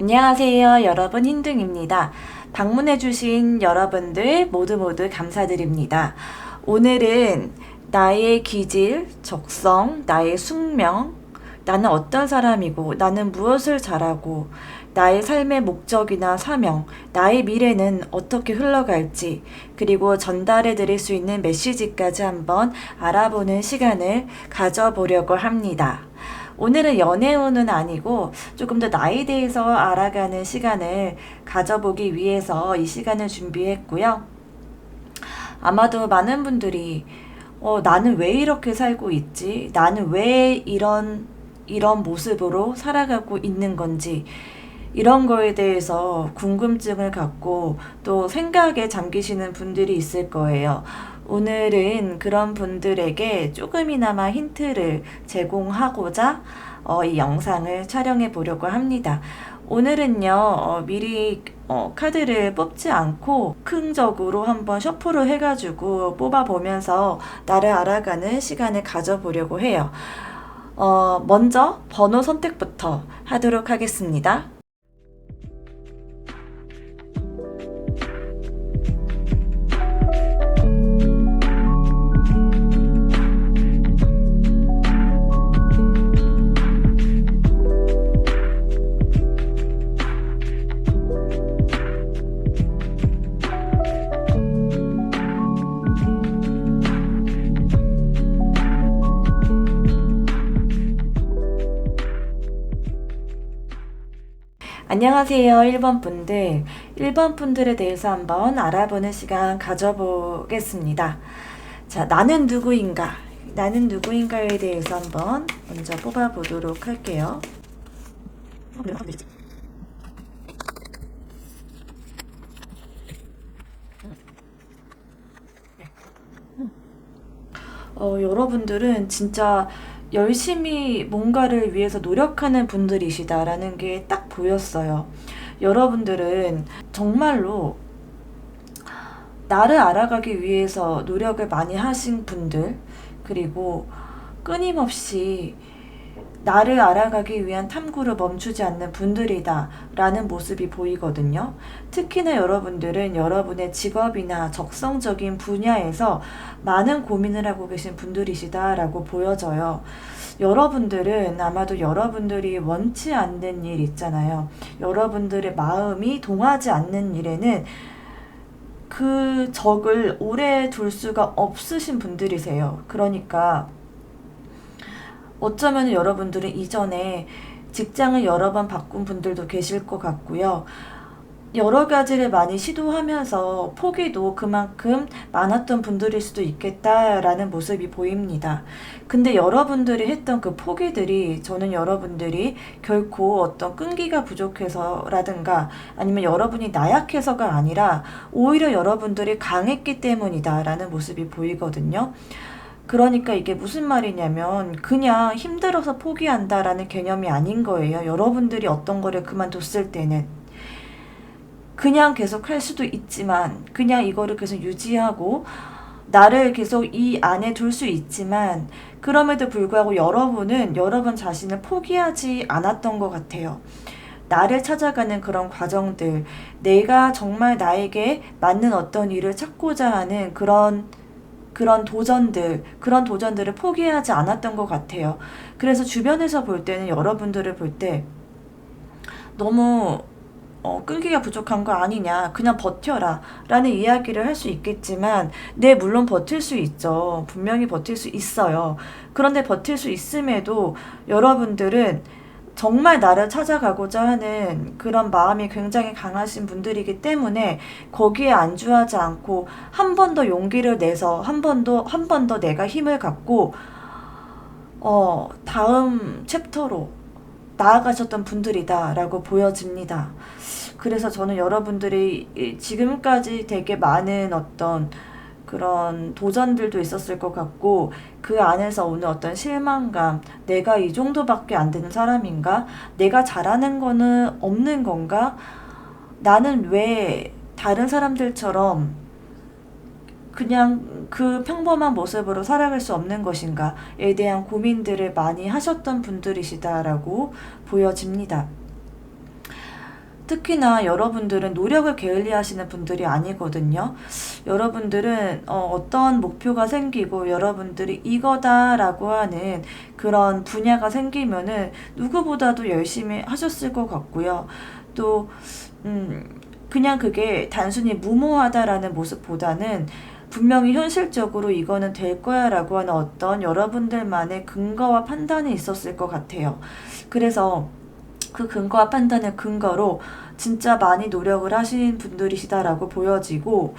안녕하세요. 여러분 흰둥입니다. 방문해주신 여러분들 모두 감사드립니다. 오늘은 나의 기질, 적성, 나의 숙명, 나는 어떤 사람이고, 나는 무엇을 잘하고, 나의 삶의 목적이나 사명, 나의 미래는 어떻게 흘러갈지, 그리고 전달해 드릴 수 있는 메시지까지 한번 알아보는 시간을 가져보려고 합니다. 오늘은 연애운은 아니고 조금 더 나에 대해서 알아가는 시간을 가져보기 위해서 이 시간을 준비했고요. 아마도 많은 분들이 나는 왜 이렇게 살고 있지? 나는 왜 이런 모습으로 살아가고 있는 건지 이런 거에 대해서 궁금증을 갖고 또 생각에 잠기시는 분들이 있을 거예요. 오늘은 그런 분들에게 조금이나마 힌트를 제공하고자 이 영상을 촬영해 보려고 합니다. 오늘은요, 미리 카드를 뽑지 않고 즉흥적으로 한번 셔플을 해가지고 뽑아보면서 나를 알아가는 시간을 가져보려고 해요. 먼저 번호 선택부터 하도록 하겠습니다. 안녕하세요, 1번 분들. 1번 분들에 대해서 한번 알아보는 시간 가져보겠습니다. 자, 나는 누구인가? 나는 누구인가에 대해서 한번 먼저 뽑아보도록 할게요. 여러분들은 진짜 열심히 뭔가를 위해서 노력하는 분들이시다라는 게 딱 보였어요. 여러분들은 정말로 나를 알아가기 위해서 노력을 많이 하신 분들, 그리고 끊임없이 나를 알아가기 위한 탐구를 멈추지 않는 분들이다 라는 모습이 보이거든요. 특히나 여러분들은 여러분의 직업이나 적성적인 분야에서 많은 고민을 하고 계신 분들이시다 라고 보여져요. 여러분들은 아마도 여러분들이 원치 않는 일 있잖아요. 여러분들의 마음이 동하지 않는 일에는 그 적을 오래 둘 수가 없으신 분들이세요. 그러니까 어쩌면 여러분들은 이전에 직장을 여러 번 바꾼 분들도 계실 것 같고요. 여러 가지를 많이 시도하면서 포기도 그만큼 많았던 분들일 수도 있겠다라는 모습이 보입니다. 근데 여러분들이 했던 그 포기들이 저는 여러분들이 결코 어떤 끈기가 부족해서라든가 아니면 여러분이 나약해서가 아니라 오히려 여러분들이 강했기 때문이다라는 모습이 보이거든요. 그러니까 이게 무슨 말이냐면 그냥 힘들어서 포기한다라는 개념이 아닌 거예요. 여러분들이 어떤 거를 그만뒀을 때는 그냥 계속 할 수도 있지만 그냥 이거를 계속 유지하고 나를 계속 이 안에 둘 수 있지만 그럼에도 불구하고 여러분은 여러분 자신을 포기하지 않았던 것 같아요. 나를 찾아가는 그런 과정들, 내가 정말 나에게 맞는 어떤 일을 찾고자 하는 그런 도전들을 포기하지 않았던 것 같아요. 그래서 주변에서 볼 때는 여러분들을 볼 때 너무 끈기가 부족한 거 아니냐, 그냥 버텨라 라는 이야기를 할 수 있겠지만 네, 물론 버틸 수 있죠. 분명히 버틸 수 있어요. 그런데 버틸 수 있음에도 여러분들은 정말 나를 찾아가고자 하는 그런 마음이 굉장히 강하신 분들이기 때문에 거기에 안주하지 않고 한 번 더 용기를 내서 한 번 더 내가 힘을 갖고 다음 챕터로 나아가셨던 분들이다라고 보여집니다. 그래서 저는 여러분들이 지금까지 되게 많은 어떤 그런 도전들도 있었을 것 같고 그 안에서 오는 어떤 실망감, 내가 이 정도밖에 안 되는 사람인가? 내가 잘하는 거는 없는 건가? 나는 왜 다른 사람들처럼 그냥 그 평범한 모습으로 살아갈 수 없는 것인가에 대한 고민들을 많이 하셨던 분들이시다라고 보여집니다. 특히나 여러분들은 노력을 게을리하시는 분들이 아니거든요. 여러분들은 어떤 목표가 생기고 여러분들이 이거다라고 하는 그런 분야가 생기면은 누구보다도 열심히 하셨을 것 같고요. 또 그냥 그게 단순히 무모하다라는 모습보다는 분명히 현실적으로 이거는 될 거야 라고 하는 어떤 여러분들만의 근거와 판단이 있었을 것 같아요. 그래서 그 근거와 판단을 근거로 진짜 많이 노력을 하신 분들이시다라고 보여지고,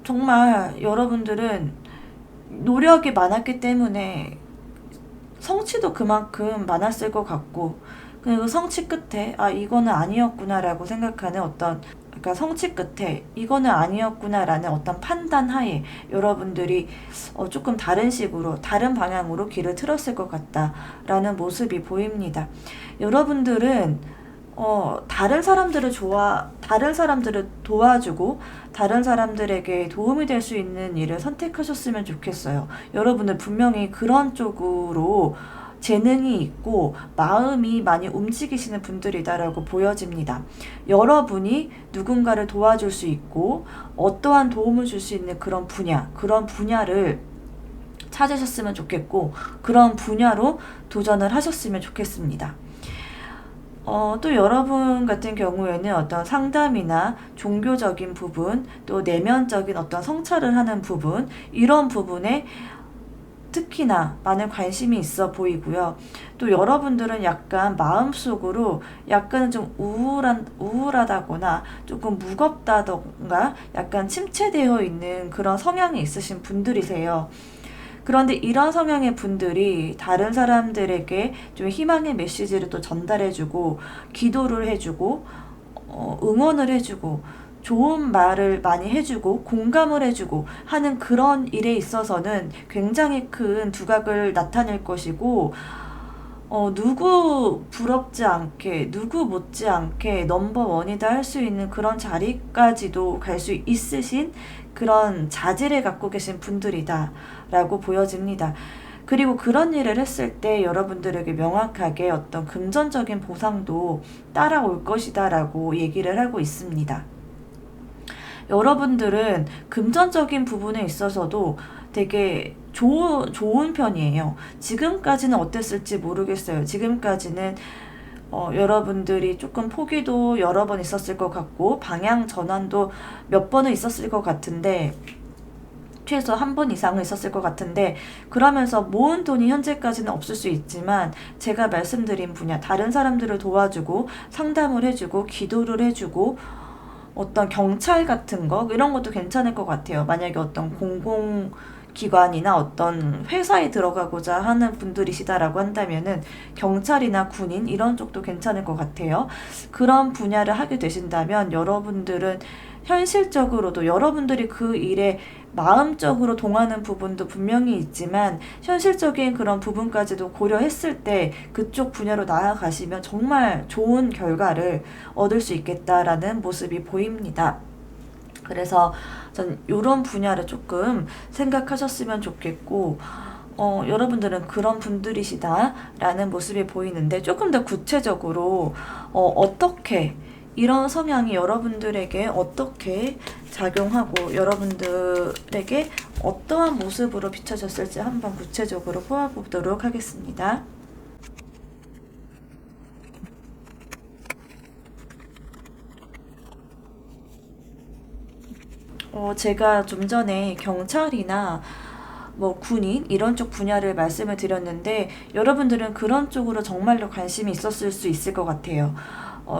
정말 여러분들은 노력이 많았기 때문에 성취도 그만큼 많았을 것 같고, 그리고 성취 끝에 이거는 아니었구나라고 생각하는 어떤, 그러니까 성취 끝에 이거는 아니었구나라는 어떤 판단 하에 여러분들이 조금 다른 식으로 다른 방향으로 길을 틀었을 것 같다라는 모습이 보입니다. 여러분들은 다른 사람들을 도와주고 다른 사람들에게 도움이 될 수 있는 일을 선택하셨으면 좋겠어요. 여러분은 분명히 그런 쪽으로 재능이 있고 마음이 많이 움직이시는 분들이다라고 보여집니다. 여러분이 누군가를 도와줄 수 있고 어떠한 도움을 줄 수 있는 그런 분야를 찾으셨으면 좋겠고, 그런 분야로 도전을 하셨으면 좋겠습니다. 또 여러분 같은 경우에는 어떤 상담이나 종교적인 부분, 또 내면적인 어떤 성찰을 하는 부분, 이런 부분에 특히나 많은 관심이 있어 보이고요. 또 여러분들은 약간 마음속으로 약간 좀 우울하다거나 조금 무겁다던가 약간 침체되어 있는 그런 성향이 있으신 분들이세요. 그런데 이런 성향의 분들이 다른 사람들에게 좀 희망의 메시지를 또 전달해주고, 기도를 해주고, 응원을 해주고, 좋은 말을 많이 해주고, 공감을 해주고 하는 그런 일에 있어서는 굉장히 큰 두각을 나타낼 것이고, 누구 부럽지 않게, 누구 못지 않게 넘버원이다 할 수 있는 그런 자리까지도 갈 수 있으신 그런 자질을 갖고 계신 분들이다 라고 보여집니다. 그리고 그런 일을 했을 때 여러분들에게 명확하게 어떤 금전적인 보상도 따라올 것이다 라고 얘기를 하고 있습니다. 여러분들은 금전적인 부분에 있어서도 되게 좋은 편이에요. 지금까지는 어땠을지 모르겠어요. 지금까지는 여러분들이 조금 포기도 여러 번 있었을 것 같고, 방향 전환도 몇 번은 있었을 것 같은데, 최소 한 번 이상은 있었을 것 같은데, 그러면서 모은 돈이 현재까지는 없을 수 있지만 제가 말씀드린 분야, 다른 사람들을 도와주고 상담을 해주고 기도를 해주고 어떤 경찰 같은 거 이런 것도 괜찮을 것 같아요. 만약에 어떤 공공기관이나 어떤 회사에 들어가고자 하는 분들이시다라고 한다면은 경찰이나 군인 이런 쪽도 괜찮을 것 같아요. 그런 분야를 하게 되신다면 여러분들은 현실적으로도 여러분들이 그 일에 마음적으로 동하는 부분도 분명히 있지만 현실적인 그런 부분까지도 고려했을 때 그쪽 분야로 나아가시면 정말 좋은 결과를 얻을 수 있겠다라는 모습이 보입니다. 그래서 전 이런 분야를 조금 생각하셨으면 좋겠고, 여러분들은 그런 분들이시다라는 모습이 보이는데, 조금 더 구체적으로 어떻게 이런 성향이 여러분들에게 어떻게 작용하고 여러분들에게 어떠한 모습으로 비춰졌을지 한번 구체적으로 보아보도록 하겠습니다. 제가 좀 전에 경찰이나 뭐 군인 이런 쪽 분야를 말씀을 드렸는데, 여러분들은 그런 쪽으로 정말로 관심이 있었을 수 있을 것 같아요.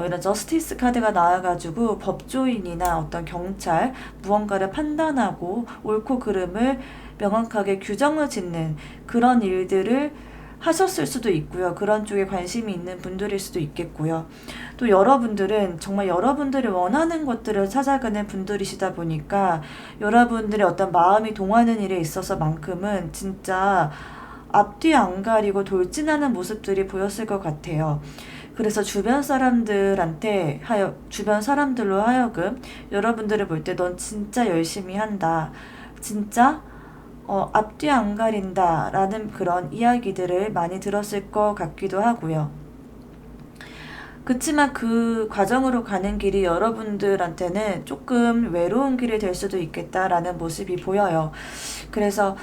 이런 저스티스 카드가 나와가지고 법조인이나 어떤 경찰, 무언가를 판단하고 옳고 그름을 명확하게 규정을 짓는 그런 일들을 하셨을 수도 있고요. 그런 쪽에 관심이 있는 분들일 수도 있겠고요. 또 여러분들은 정말 여러분들이 원하는 것들을 찾아가는 분들이시다 보니까 여러분들의 어떤 마음이 동하는 일에 있어서만큼은 진짜 앞뒤 안 가리고 돌진하는 모습들이 보였을 것 같아요. 그래서 주변 사람들로 하여금 여러분들을 볼 때 넌 진짜 열심히 한다. 진짜 앞뒤 안 가린다 라는 그런 이야기들을 많이 들었을 것 같기도 하고요. 그치만 그 과정으로 가는 길이 여러분들한테는 조금 외로운 길이 될 수도 있겠다라는 모습이 보여요. 그래서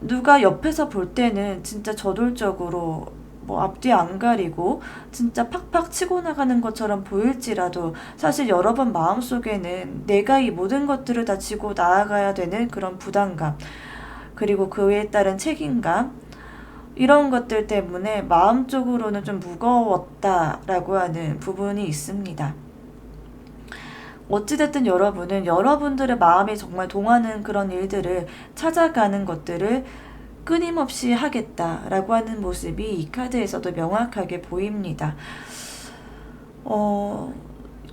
누가 옆에서 볼 때는 진짜 저돌적으로 뭐 앞뒤 안 가리고 진짜 팍팍 치고 나가는 것처럼 보일지라도 사실 여러분 마음속에는 내가 이 모든 것들을 다 지고 나아가야 되는 그런 부담감, 그리고 그에 따른 책임감, 이런 것들 때문에 마음적으로는 좀 무거웠다라고 하는 부분이 있습니다. 어찌됐든 여러분은 여러분들의 마음이 정말 동하는 그런 일들을 찾아가는 것들을 끊임없이 하겠다라고 하는 모습이 이 카드에서도 명확하게 보입니다.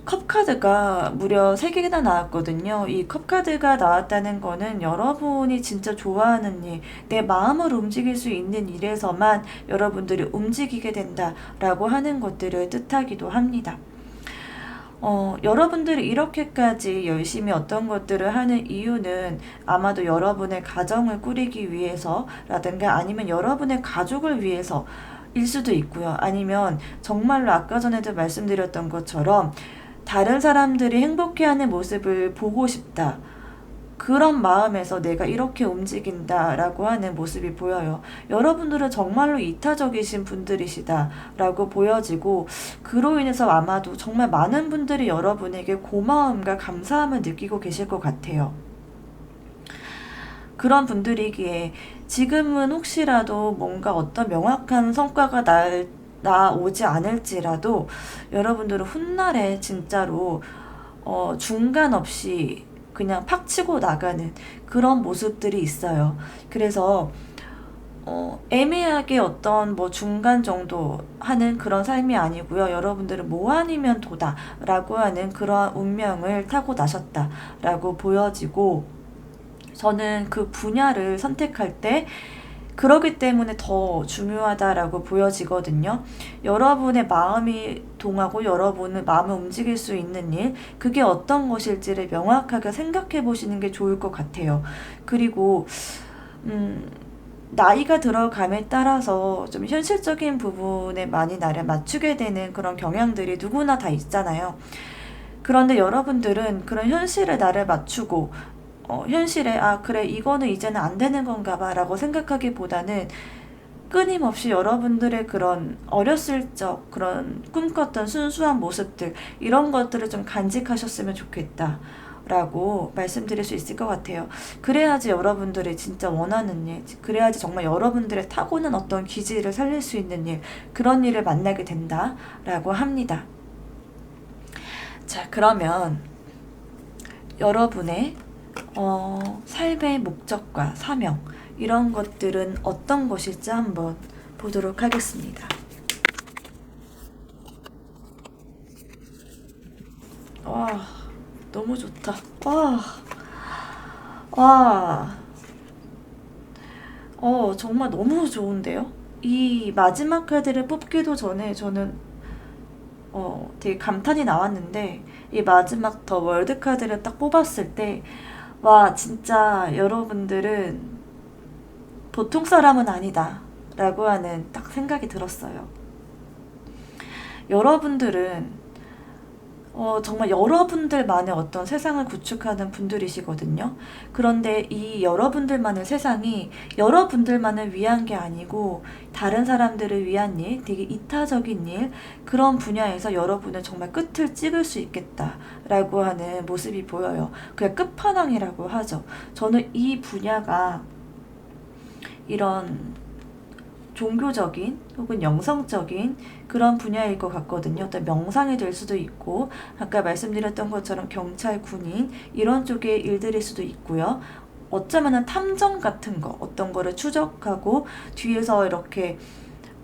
컵카드가 무려 3개나 나왔거든요. 이 컵카드가 나왔다는 거는 여러분이 진짜 좋아하는 일, 내 마음을 움직일 수 있는 일에서만 여러분들이 움직이게 된다라고 하는 것들을 뜻하기도 합니다. 여러분들이 이렇게까지 열심히 어떤 것들을 하는 이유는 아마도 여러분의 가정을 꾸리기 위해서라든가 아니면 여러분의 가족을 위해서 일 수도 있고요. 아니면 정말로 아까 전에도 말씀드렸던 것처럼 다른 사람들이 행복해하는 모습을 보고 싶다. 그런 마음에서 내가 이렇게 움직인다라고 하는 모습이 보여요. 여러분들은 정말로 이타적이신 분들이시다라고 보여지고, 그로 인해서 아마도 정말 많은 분들이 여러분에게 고마움과 감사함을 느끼고 계실 것 같아요. 그런 분들이기에 지금은 혹시라도 뭔가 어떤 명확한 성과가 나오지 않을지라도 여러분들은 훗날에 진짜로 중간 없이 그냥 팍 치고 나가는 그런 모습들이 있어요. 그래서 애매하게 어떤 뭐 중간 정도 하는 그런 삶이 아니고요. 여러분들은 뭐 아니면 도다라고 하는 그런 운명을 타고 나셨다라고 보여지고, 저는 그 분야를 선택할 때 그러기 때문에 더 중요하다라고 보여지거든요. 여러분의 마음이 동하고 여러분의 마음을 움직일 수 있는 일, 그게 어떤 것일지를 명확하게 생각해 보시는 게 좋을 것 같아요. 그리고 나이가 들어감에 따라서 좀 현실적인 부분에 많이 나를 맞추게 되는 그런 경향들이 누구나 다 있잖아요. 그런데 여러분들은 그런 현실에 나를 맞추고 현실에 그래 이거는 이제는 안 되는 건가 봐 라고 생각하기보다는 끊임없이 여러분들의 그런 어렸을 적 그런 꿈꿨던 순수한 모습들, 이런 것들을 좀 간직하셨으면 좋겠다 라고 말씀드릴 수 있을 것 같아요. 그래야지 여러분들이 진짜 원하는 일, 그래야지 정말 여러분들의 타고난 어떤 기질을 살릴 수 있는 일, 그런 일을 만나게 된다 라고 합니다. 자, 그러면 여러분의 삶의 목적과 사명, 이런 것들은 어떤 것일지 한번 보도록 하겠습니다. 와, 너무 좋다. 와, 정말 너무 좋은데요? 이 마지막 카드를 뽑기도 전에 저는 되게 감탄이 나왔는데, 이 마지막 더 월드 카드를 딱 뽑았을 때, 와, 진짜 여러분들은 보통 사람은 아니다 라고 하는 딱 생각이 들었어요. 여러분들은 정말 여러분들만의 어떤 세상을 구축하는 분들이시거든요. 그런데 이 여러분들만의 세상이 여러분들만을 위한 게 아니고 다른 사람들을 위한 일, 되게 이타적인 일, 그런 분야에서 여러분은 정말 끝을 찍을 수 있겠다라고 하는 모습이 보여요. 그게 끝판왕이라고 하죠. 저는 이 분야가 이런 종교적인 혹은 영성적인 그런 분야일 것 같거든요. 어떤 명상이 될 수도 있고, 아까 말씀드렸던 것처럼 경찰, 군인, 이런 쪽의 일들일 수도 있고요. 어쩌면은 탐정 같은 거, 어떤 거를 추적하고 뒤에서 이렇게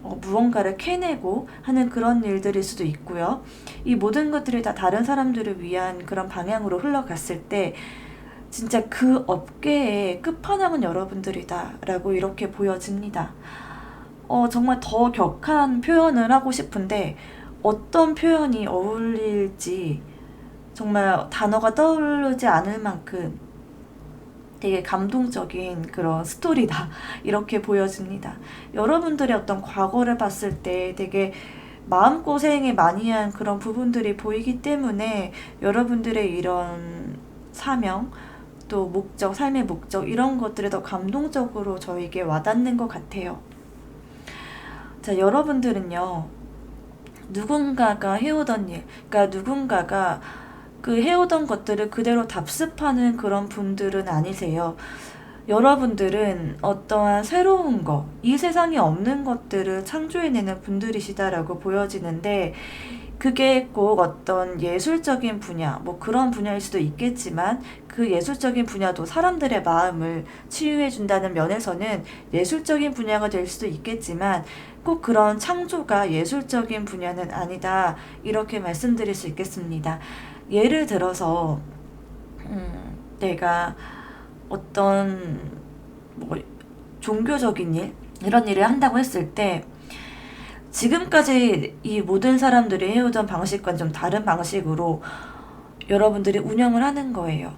무언가를 캐내고 하는 그런 일들일 수도 있고요. 이 모든 것들이 다 다른 사람들을 위한 그런 방향으로 흘러갔을 때 진짜 그 업계의 끝판왕은 여러분들이다 라고 이렇게 보여집니다. 정말 더 격한 표현을 하고 싶은데 어떤 표현이 어울릴지 정말 단어가 떠오르지 않을 만큼 되게 감동적인 그런 스토리다 이렇게 보여집니다. 여러분들의 어떤 과거를 봤을 때 되게 마음고생에 많이 한 그런 부분들이 보이기 때문에 여러분들의 이런 사명, 또 목적, 삶의 목적 이런 것들이 더 감동적으로 저에게 와닿는 것 같아요. 자, 여러분들은요, 누군가가 해오던 일, 그러니까 누군가가 그 해오던 것들을 그대로 답습하는 그런 분들은 아니세요. 여러분들은 어떠한 새로운 것, 이 세상에 없는 것들을 창조해내는 분들이시다라고 보여지는데, 그게 꼭 어떤 예술적인 분야, 뭐 그런 분야일 수도 있겠지만, 그 예술적인 분야도 사람들의 마음을 치유해준다는 면에서는 예술적인 분야가 될 수도 있겠지만, 꼭 그런 창조가 예술적인 분야는 아니다. 이렇게 말씀드릴 수 있겠습니다. 예를 들어서, 내가 어떤 뭐 종교적인 일 이런 일을 한다고 했을 때 지금까지 이 모든 사람들이 해오던 방식과는 좀 다른 방식으로 여러분들이 운영을 하는 거예요.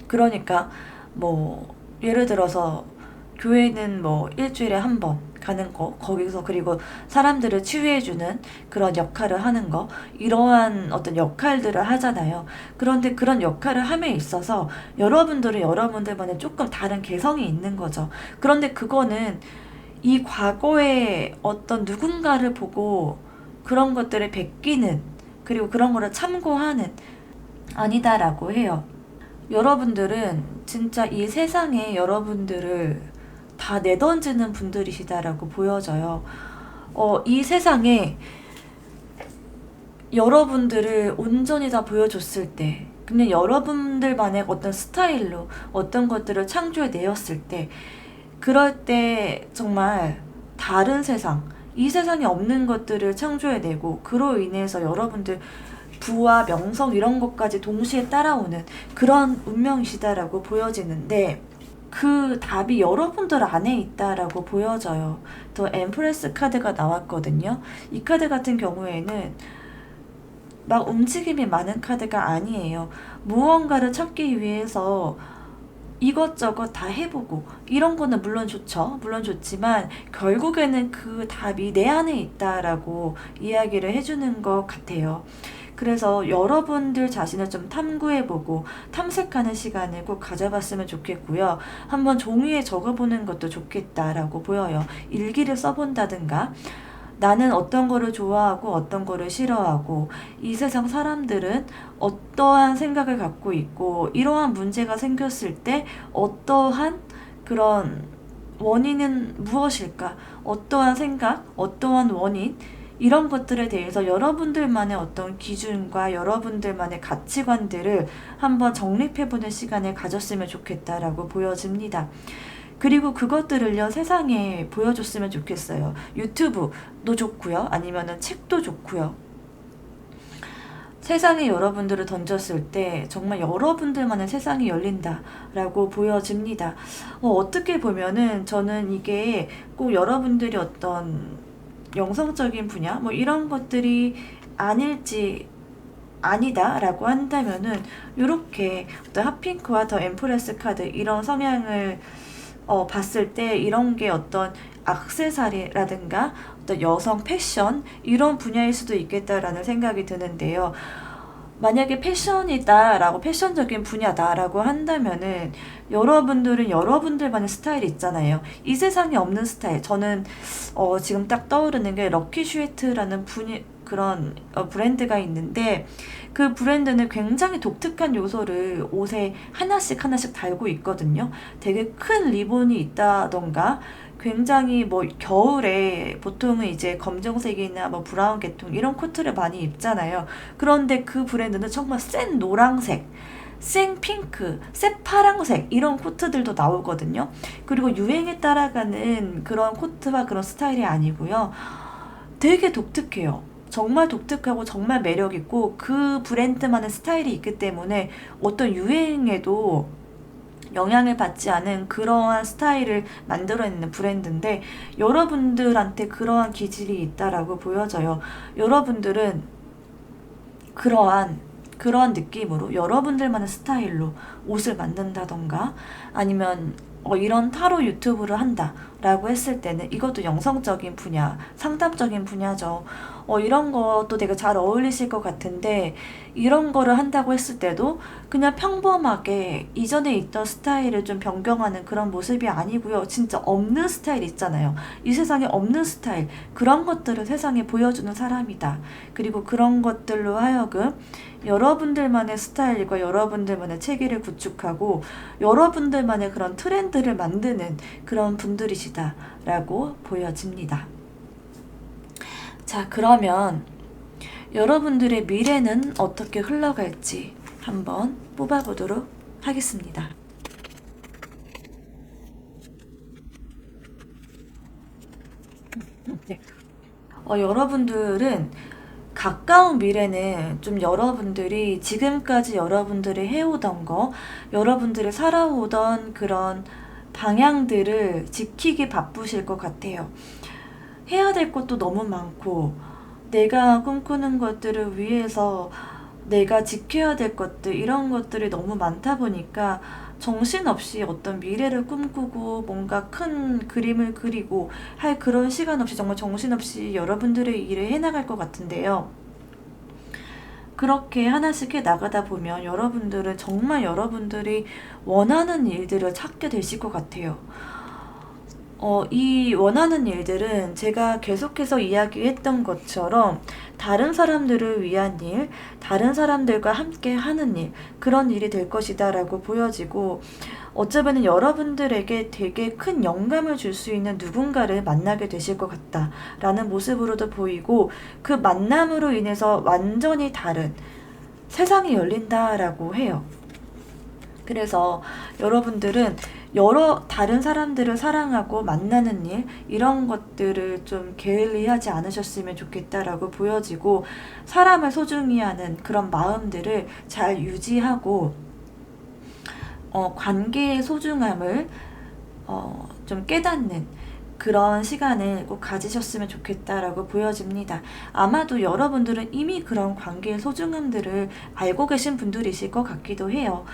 그러니까 뭐 예를 들어서 교회는 뭐 일주일에 한 번 가는 거, 거기서 그리고 사람들을 치유해주는 그런 역할을 하는 거, 이러한 어떤 역할들을 하잖아요. 그런데 그런 역할을 함에 있어서 여러분들은 여러분들만의 조금 다른 개성이 있는 거죠. 그런데 그거는 이 과거의 어떤 누군가를 보고 그런 것들을 베끼는, 그리고 그런 거를 참고하는, 아니다라고 해요. 여러분들은 진짜 이 세상에 여러분들을 다 내던지는 분들이시다라고 보여져요. 이 세상에 여러분들을 온전히 다 보여줬을 때, 근데 여러분들만의 어떤 스타일로 어떤 것들을 창조해 내었을 때, 그럴 때 정말 다른 세상, 이 세상에 없는 것들을 창조해내고 그로 인해서 여러분들 부와 명성 이런 것까지 동시에 따라오는 그런 운명이시다라고 보여지는데, 그 답이 여러분들 안에 있다라고 보여져요. 더 엠프레스 카드가 나왔거든요. 이 카드 같은 경우에는 막 움직임이 많은 카드가 아니에요. 무언가를 찾기 위해서 이것저것 다 해보고 이런 거는 물론 좋죠. 물론 좋지만 결국에는 그 답이 내 안에 있다라고 이야기를 해주는 것 같아요. 그래서 여러분들 자신을 좀 탐구해보고 탐색하는 시간을 꼭 가져봤으면 좋겠고요. 한번 종이에 적어보는 것도 좋겠다라고 보여요. 일기를 써본다든가, 나는 어떤 거를 좋아하고 어떤 거를 싫어하고, 이 세상 사람들은 어떠한 생각을 갖고 있고, 이러한 문제가 생겼을 때 어떠한 그런 원인은 무엇일까? 어떠한 생각, 어떠한 원인, 이런 것들에 대해서 여러분들만의 어떤 기준과 여러분들만의 가치관들을 한번 정립해보는 시간을 가졌으면 좋겠다라고 보여집니다. 그리고 그것들을요, 세상에 보여줬으면 좋겠어요. 유튜브도 좋고요. 아니면은 책도 좋고요. 세상에 여러분들을 던졌을 때 정말 여러분들만의 세상이 열린다라고 보여집니다. 어떻게 보면은 저는 이게 꼭 여러분들이 어떤 영성적인 분야 뭐 이런 것들이 아닐지, 아니다라고 한다면은 요렇게 어떤 핫핑크와 더 엠프레스 카드 이런 성향을 봤을 때 이런 게 어떤 액세서리라든가 어떤 여성 패션 이런 분야일 수도 있겠다라는 생각이 드는데요. 만약에 패션이다라고, 패션적인 분야다라고 한다면은 여러분들은 여러분들만의 스타일이 있잖아요. 이 세상에 없는 스타일. 저는 지금 딱 떠오르는 게 럭키 슈에트라는 그런 브랜드가 있는데, 그 브랜드는 굉장히 독특한 요소를 옷에 하나씩 달고 있거든요. 되게 큰 리본이 있다던가, 굉장히 뭐 겨울에 보통은 이제 검정색이나 뭐 브라운 계통 이런 코트를 많이 입잖아요. 그런데 그 브랜드는 정말 센 노란색, 센 핑크, 센 파랑색 이런 코트들도 나오거든요. 그리고 유행에 따라가는 그런 코트와 그런 스타일이 아니고요. 되게 독특해요. 정말 독특하고 정말 매력있고 그 브랜드만의 스타일이 있기 때문에 어떤 유행에도 영향을 받지 않은 그러한 스타일을 만들어내는 브랜드인데, 여러분들한테 그러한 기질이 있다라고 보여져요. 여러분들은 그러한 느낌으로 여러분들만의 스타일로 옷을 만든다던가, 아니면 이런 타로 유튜브를 한다 라고 했을 때는 이것도 영성적인 분야, 상담적인 분야죠. 이런 것도 되게 잘 어울리실 것 같은데, 이런 거를 한다고 했을 때도 그냥 평범하게 이전에 있던 스타일을 좀 변경하는 그런 모습이 아니고요. 진짜 없는 스타일 있잖아요. 이 세상에 없는 스타일, 그런 것들을 세상에 보여주는 사람이다. 그리고 그런 것들로 하여금 여러분들만의 스타일과 여러분들만의 체계를 구축하고 여러분들만의 그런 트렌드를 만드는 그런 분들이시다라고 보여집니다. 자, 그러면 여러분들의 미래는 어떻게 흘러갈지 한번 뽑아보도록 하겠습니다. 네. 여러분들은 가까운 미래는 좀 여러분들이 지금까지 여러분들이 해오던 거, 여러분들이 살아오던 그런 방향들을 지키기 바쁘실 것 같아요. 해야 될 것도 너무 많고, 내가 꿈꾸는 것들을 위해서 내가 지켜야 될 것들, 이런 것들이 너무 많다 보니까 정신없이 어떤 미래를 꿈꾸고 뭔가 큰 그림을 그리고 할 그런 시간 없이 정말 정신없이 여러분들의 일을 해나갈 것 같은데요. 그렇게 하나씩 해 나가다 보면 여러분들은 정말 여러분들이 원하는 일들을 찾게 되실 것 같아요. 이 원하는 일들은 제가 계속해서 이야기했던 것처럼 다른 사람들을 위한 일, 다른 사람들과 함께 하는 일, 그런 일이 될 것이다라고 보여지고, 어쩌면 여러분들에게 되게 큰 영감을 줄 수 있는 누군가를 만나게 되실 것 같다라는 모습으로도 보이고, 그 만남으로 인해서 완전히 다른 세상이 열린다라고 해요. 그래서 여러분들은 여러 다른 사람들을 사랑하고 만나는 일, 이런 것들을 좀 게을리하지 않으셨으면 좋겠다라고 보여지고, 사람을 소중히 하는 그런 마음들을 잘 유지하고, 관계의 소중함을 좀 깨닫는 그런 시간을 꼭 가지셨으면 좋겠다라고 보여집니다. 아마도 여러분들은 이미 그런 관계의 소중함들을 알고 계신 분들이실 것 같기도 해요.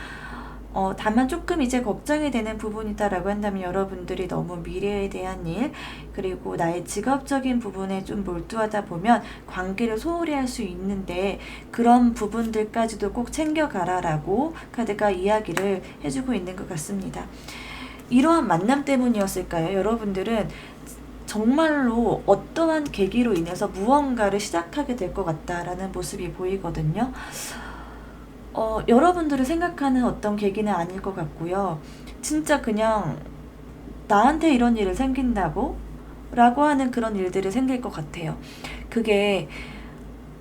다만 조금 이제 걱정이 되는 부분이다라고 한다면 여러분들이 너무 미래에 대한 일, 그리고 나의 직업적인 부분에 좀 몰두하다 보면 관계를 소홀히 할 수 있는데, 그런 부분들까지도 꼭 챙겨가라라고 카드가 이야기를 해주고 있는 것 같습니다. 이러한 만남 때문이었을까요? 여러분들은 정말로 어떠한 계기로 인해서 무언가를 시작하게 될 것 같다라는 모습이 보이거든요. 여러분들이 생각하는 어떤 계기는 아닐 것 같고요. 진짜 그냥 나한테 이런 일이 생긴다고? 라고 하는 그런 일들이 생길 것 같아요. 그게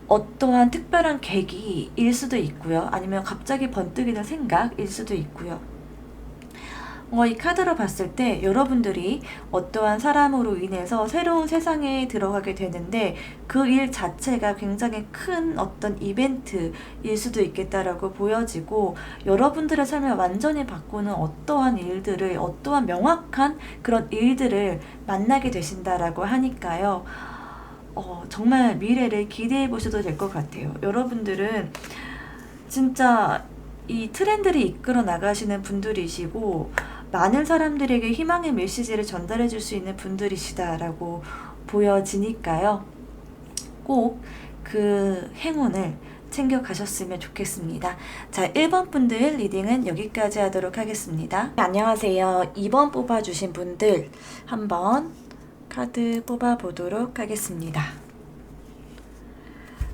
어떠한 특별한 계기일 수도 있고요. 아니면 갑자기 번뜩이는 생각일 수도 있고요. 이 카드로 봤을 때 여러분들이 어떠한 사람으로 인해서 새로운 세상에 들어가게 되는데, 그 일 자체가 굉장히 큰 어떤 이벤트일 수도 있겠다라고 보여지고, 여러분들의 삶을 완전히 바꾸는 어떠한 일들을, 어떠한 명확한 그런 일들을 만나게 되신다라고 하니까요. 정말 미래를 기대해 보셔도 될 것 같아요. 여러분들은 진짜 이 트렌드를 이끌어 나가시는 분들이시고, 많은 사람들에게 희망의 메시지를 전달해 줄 수 있는 분들이시다라고 보여지니까요. 꼭 그 행운을 챙겨 가셨으면 좋겠습니다. 자, 1번 분들 리딩은 여기까지 하도록 하겠습니다. 안녕하세요. 2번 뽑아주신 분들 한번 카드 뽑아보도록 하겠습니다.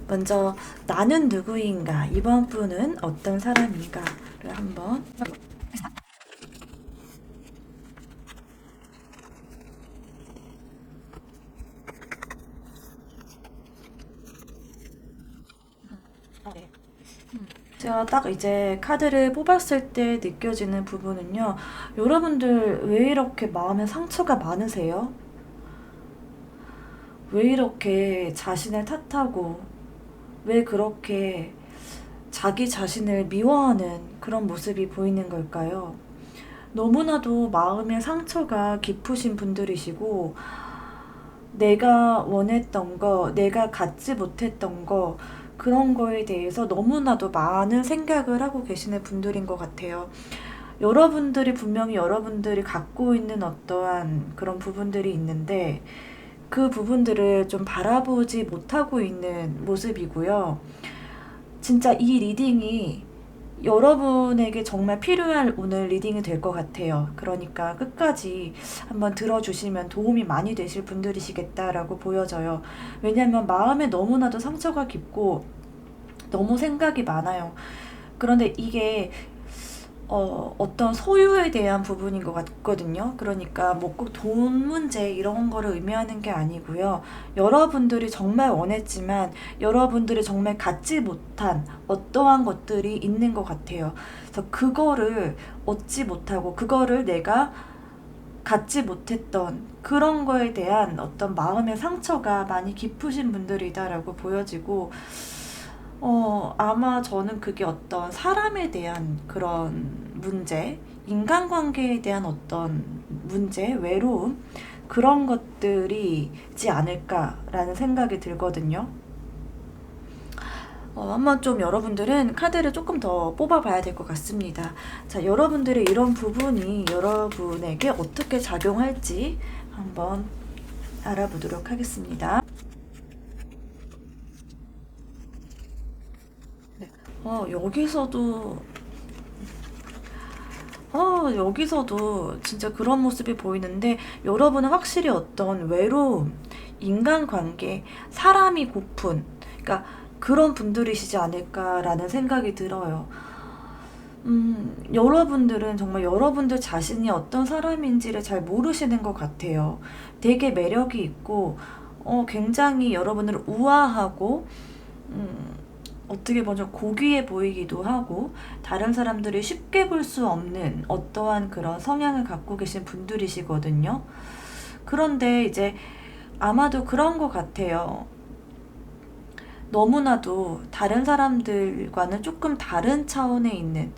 먼저 나는 누구인가, 이번 분은 어떤 사람인가를 한번 제가 딱 이제 카드를 뽑았을 때 느껴지는 부분은요, 여러분들 왜 이렇게 마음에 상처가 많으세요? 왜 이렇게 자신을 탓하고, 왜 그렇게 자기 자신을 미워하는 그런 모습이 보이는 걸까요? 너무나도 마음의 상처가 깊으신 분들이시고, 내가 원했던 거, 내가 갖지 못했던 거, 그런 거에 대해서 너무나도 많은 생각을 하고 계시는 분들인 것 같아요. 여러분들이 분명히 여러분들이 갖고 있는 어떠한 그런 부분들이 있는데 그 부분들을 좀 바라보지 못하고 있는 모습이고요. 진짜 이 리딩이 여러분에게 정말 필요한 오늘 리딩이 될 것 같아요. 그러니까 끝까지 한번 들어주시면 도움이 많이 되실 분들이시겠다라고 보여져요. 왜냐하면 마음에 너무나도 상처가 깊고 너무 생각이 많아요. 그런데 이게 어떤 소유에 대한 부분인 것 같거든요. 그러니까 뭐 꼭 돈 문제 이런 거를 의미하는 게 아니고요. 여러분들이 정말 원했지만 여러분들이 정말 갖지 못한 어떠한 것들이 있는 것 같아요. 그래서 그거를 얻지 못하고 그거를 내가 갖지 못했던 그런 거에 대한 어떤 마음의 상처가 많이 깊으신 분들이다라고 보여지고 아마 저는 그게 어떤 사람에 대한 그런 문제, 인간관계에 대한 어떤 문제, 외로움, 그런 것들이지 않을까라는 생각이 들거든요. 한번 좀 여러분들은 카드를 조금 더 뽑아봐야 될 것 같습니다. 자, 여러분들의 이런 부분이 여러분에게 어떻게 작용할지 한번 알아보도록 하겠습니다. 여기서도 여기서도 진짜 그런 모습이 보이는데 여러분은 확실히 어떤 외로움, 인간관계, 사람이 고픈 그러니까 그런 분들이시지 않을까라는 생각이 들어요. 여러분들은 정말 여러분들 자신이 어떤 사람인지를 잘 모르시는 것 같아요. 되게 매력이 있고 굉장히 여러분을 우아하고 어떻게 보면 고귀해 보이기도 하고 다른 사람들이 쉽게 볼 수 없는 어떠한 그런 성향을 갖고 계신 분들이시거든요. 그런데 이제 아마도 그런 것 같아요. 너무나도 다른 사람들과는 조금 다른 차원에 있는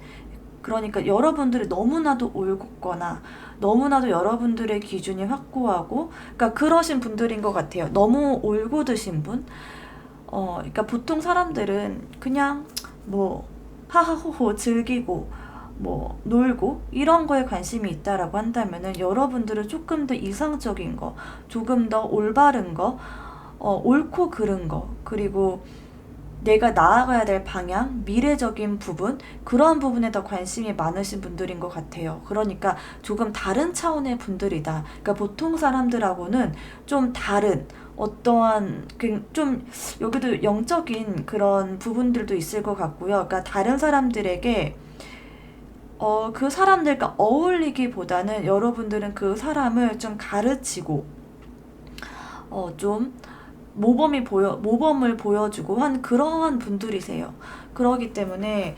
그러니까 여러분들이 너무나도 올곧거나 너무나도 여러분들의 기준이 확고하고 그러니까 그러신 분들인 것 같아요. 너무 올곧으신 분. 그러니까 보통 사람들은 그냥 뭐 하하호호 즐기고 뭐 놀고 이런 거에 관심이 있다라고 한다면은 여러분들은 조금 더 이상적인 거, 조금 더 올바른 거, 옳고 그른 거, 그리고 내가 나아가야 될 방향, 미래적인 부분, 그런 부분에 더 관심이 많으신 분들인 것 같아요. 그러니까 조금 다른 차원의 분들이다. 그러니까 보통 사람들하고는 좀 다른 어떠한 좀 여기도 영적인 그런 부분들도 있을 것 같고요. 그러니까 다른 사람들에게 그 사람들과 어울리기보다는 여러분들은 그 사람을 좀 가르치고 좀 모범을 보여주고 한 그러한 분들이세요. 그러기 때문에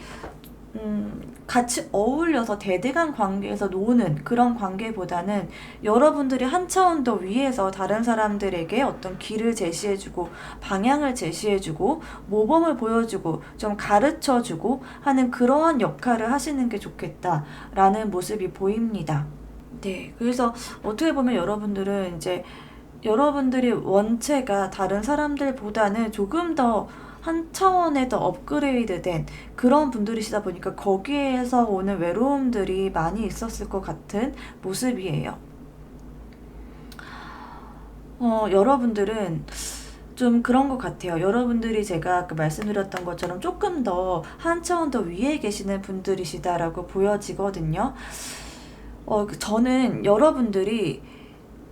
같이 어울려서 대대간 관계에서 노는 그런 관계보다는 여러분들이 한 차원 더 위에서 다른 사람들에게 어떤 길을 제시해주고 방향을 제시해주고 모범을 보여주고 좀 가르쳐주고 하는 그러한 역할을 하시는 게 좋겠다라는 모습이 보입니다. 네, 그래서 어떻게 보면 여러분들은 이제 여러분들이 원체가 다른 사람들보다는 조금 더 한 차원에 더 업그레이드된 그런 분들이시다 보니까 거기에서 오는 외로움들이 많이 있었을 것 같은 모습이에요. 여러분들은 좀 그런 것 같아요. 여러분들이 제가 아까 말씀드렸던 것처럼 조금 더 한 차원 더 위에 계시는 분들이시다라고 보여지거든요. 저는 여러분들이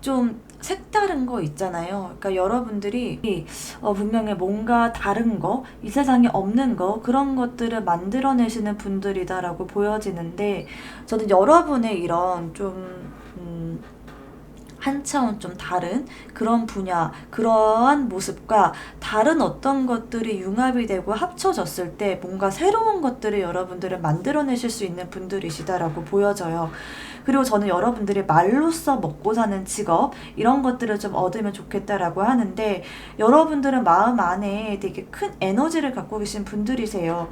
좀 색다른 거 있잖아요. 그러니까 여러분들이 분명히 뭔가 다른 거, 이 세상에 없는 거, 그런 것들을 만들어내시는 분들이다라고 보여지는데, 저는 여러분의 이런 좀, 한 차원 좀 다른 그런 분야, 그러한 모습과 다른 어떤 것들이 융합이 되고 합쳐졌을 때 뭔가 새로운 것들을 여러분들은 만들어내실 수 있는 분들이시다라고 보여져요. 그리고 저는 여러분들이 말로써 먹고 사는 직업 이런 것들을 좀 얻으면 좋겠다라고 하는데 여러분들은 마음 안에 되게 큰 에너지를 갖고 계신 분들이세요.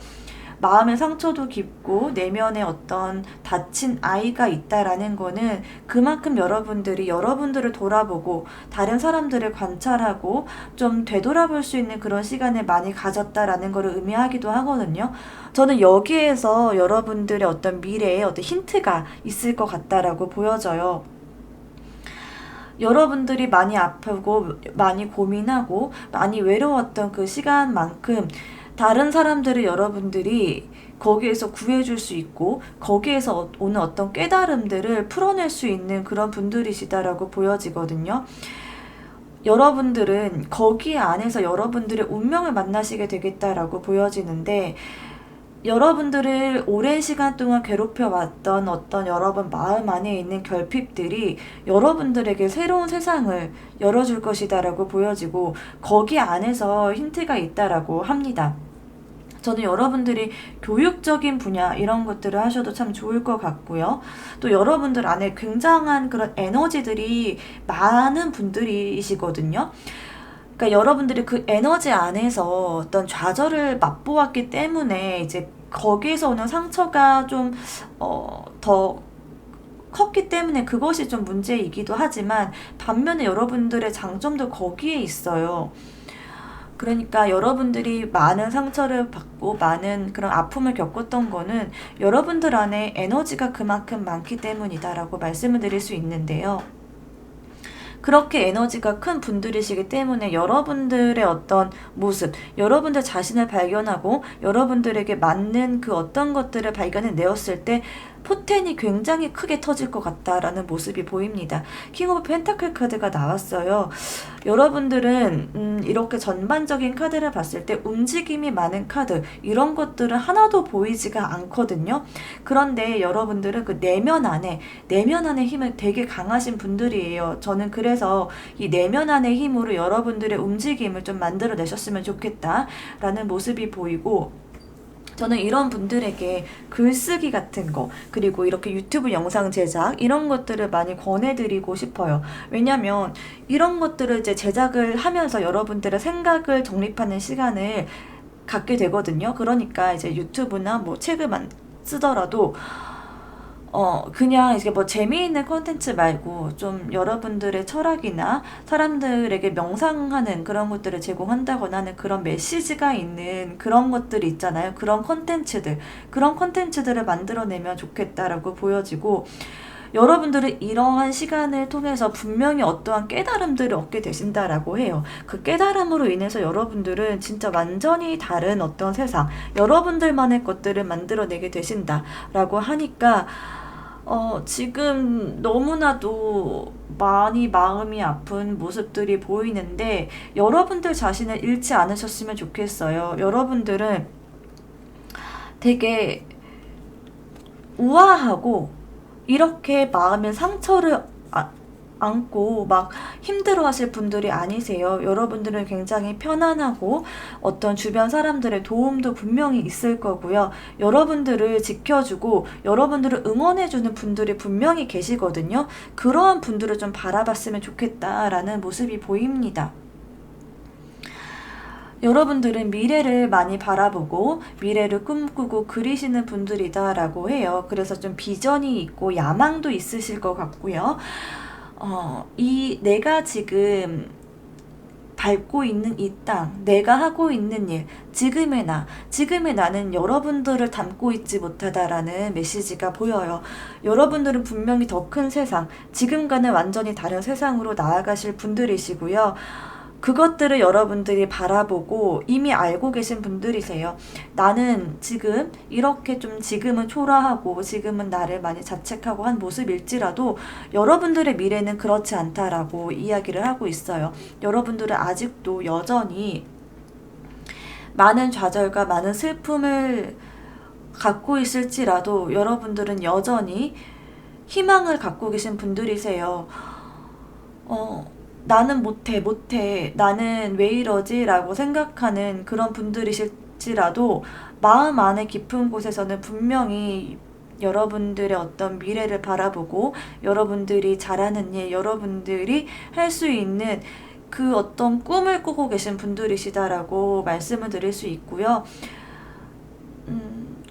마음의 상처도 깊고 내면에 어떤 다친 아이가 있다라는 거는 그만큼 여러분들이 여러분들을 돌아보고 다른 사람들을 관찰하고 좀 되돌아볼 수 있는 그런 시간을 많이 가졌다라는 것을 의미하기도 하거든요. 저는 여기에서 여러분들의 어떤 미래에 어떤 힌트가 있을 것 같다라고 보여져요. 여러분들이 많이 아프고 많이 고민하고 많이 외로웠던 그 시간만큼 다른 사람들을 여러분들이 거기에서 구해줄 수 있고 거기에서 오는 어떤 깨달음들을 풀어낼 수 있는 그런 분들이시다라고 보여지거든요. 여러분들은 거기 안에서 여러분들의 운명을 만나시게 되겠다라고 보여지는데, 여러분들을 오랜 시간 동안 괴롭혀왔던 어떤 여러분 마음 안에 있는 결핍들이 여러분들에게 새로운 세상을 열어줄 것이다라고 보여지고 거기 안에서 힌트가 있다라고 합니다. 저는 여러분들이 교육적인 분야 이런 것들을 하셔도 참 좋을 것 같고요. 또 여러분들 안에 굉장한 그런 에너지들이 많은 분들이시거든요. 그러니까 여러분들이 그 에너지 안에서 어떤 좌절을 맛보았기 때문에 이제 거기에서 오는 상처가 좀 더 컸기 때문에 그것이 좀 문제이기도 하지만, 반면에 여러분들의 장점도 거기에 있어요. 그러니까 여러분들이 많은 상처를 받고 많은 그런 아픔을 겪었던 거는 여러분들 안에 에너지가 그만큼 많기 때문이다라고 말씀을 드릴 수 있는데요. 그렇게 에너지가 큰 분들이시기 때문에 여러분들의 어떤 모습, 여러분들 자신을 발견하고 여러분들에게 맞는 그 어떤 것들을 발견해 내었을 때 포텐이 굉장히 크게 터질 것 같다라는 모습이 보입니다. 킹 오브 펜타클 카드가 나왔어요. 여러분들은 이렇게 전반적인 카드를 봤을 때 움직임이 많은 카드, 이런 것들은 하나도 보이지가 않거든요. 그런데 여러분들은 그 내면 안에 힘은 되게 강하신 분들이에요. 저는 그래서 이 내면 안의 힘으로 여러분들의 움직임을 좀 만들어내셨으면 좋겠다라는 모습이 보이고, 저는 이런 분들에게 글쓰기 같은 거, 그리고 이렇게 유튜브 영상 제작, 이런 것들을 많이 권해드리고 싶어요. 왜냐면 이런 것들을 이제 제작을 하면서 여러분들의 생각을 정립하는 시간을 갖게 되거든요. 그러니까 이제 유튜브나 뭐 책을 쓰더라도 그냥 이게 뭐 재미있는 콘텐츠 말고 좀 여러분들의 철학이나 사람들에게 명상하는 그런 것들을 제공한다거나 하는 그런 메시지가 있는 그런 것들이 있잖아요. 그런 콘텐츠들을 만들어내면 좋겠다라고 보여지고, 여러분들은 이러한 시간을 통해서 분명히 어떠한 깨달음들을 얻게 되신다라고 해요. 그 깨달음으로 인해서 여러분들은 진짜 완전히 다른 어떤 세상, 여러분들만의 것들을 만들어내게 되신다라고 하니까, 지금 너무나도 많이 마음이 아픈 모습들이 보이는데 여러분들 자신을 잃지 않으셨으면 좋겠어요. 여러분들은 되게 우아하고 이렇게 마음의 상처를 안고 막 힘들어 하실 분들이 아니세요. 여러분들은 굉장히 편안하고 어떤 주변 사람들의 도움도 분명히 있을 거고요. 여러분들을 지켜주고 여러분들을 응원해주는 분들이 분명히 계시거든요. 그러한 분들을 좀 바라봤으면 좋겠다라는 모습이 보입니다. 여러분들은 미래를 많이 바라보고 미래를 꿈꾸고 그리시는 분들이다라고 해요. 그래서 좀 비전이 있고 야망도 있으실 것 같고요. 내가 지금 밟고 있는 이 땅, 내가 하고 있는 일, 지금의 나는 여러분들을 담고 있지 못하다라는 메시지가 보여요. 여러분들은 분명히 더 큰 세상, 지금과는 완전히 다른 세상으로 나아가실 분들이시고요. 그것들을 여러분들이 바라보고 이미 알고 계신 분들이세요. 나는 지금 이렇게 좀 지금은 초라하고 지금은 나를 많이 자책하고 한 모습일지라도 여러분들의 미래는 그렇지 않다라고 이야기를 하고 있어요. 여러분들은 아직도 여전히 많은 좌절과 많은 슬픔을 갖고 있을지라도 여러분들은 여전히 희망을 갖고 계신 분들이세요. 나는 못해, 나는 왜 이러지? 라고 생각하는 그런 분들이실지라도 마음 안의 깊은 곳에서는 분명히 여러분들의 어떤 미래를 바라보고 여러분들이 잘하는 일, 여러분들이 할 수 있는 그 어떤 꿈을 꾸고 계신 분들이시다라고 말씀을 드릴 수 있고요.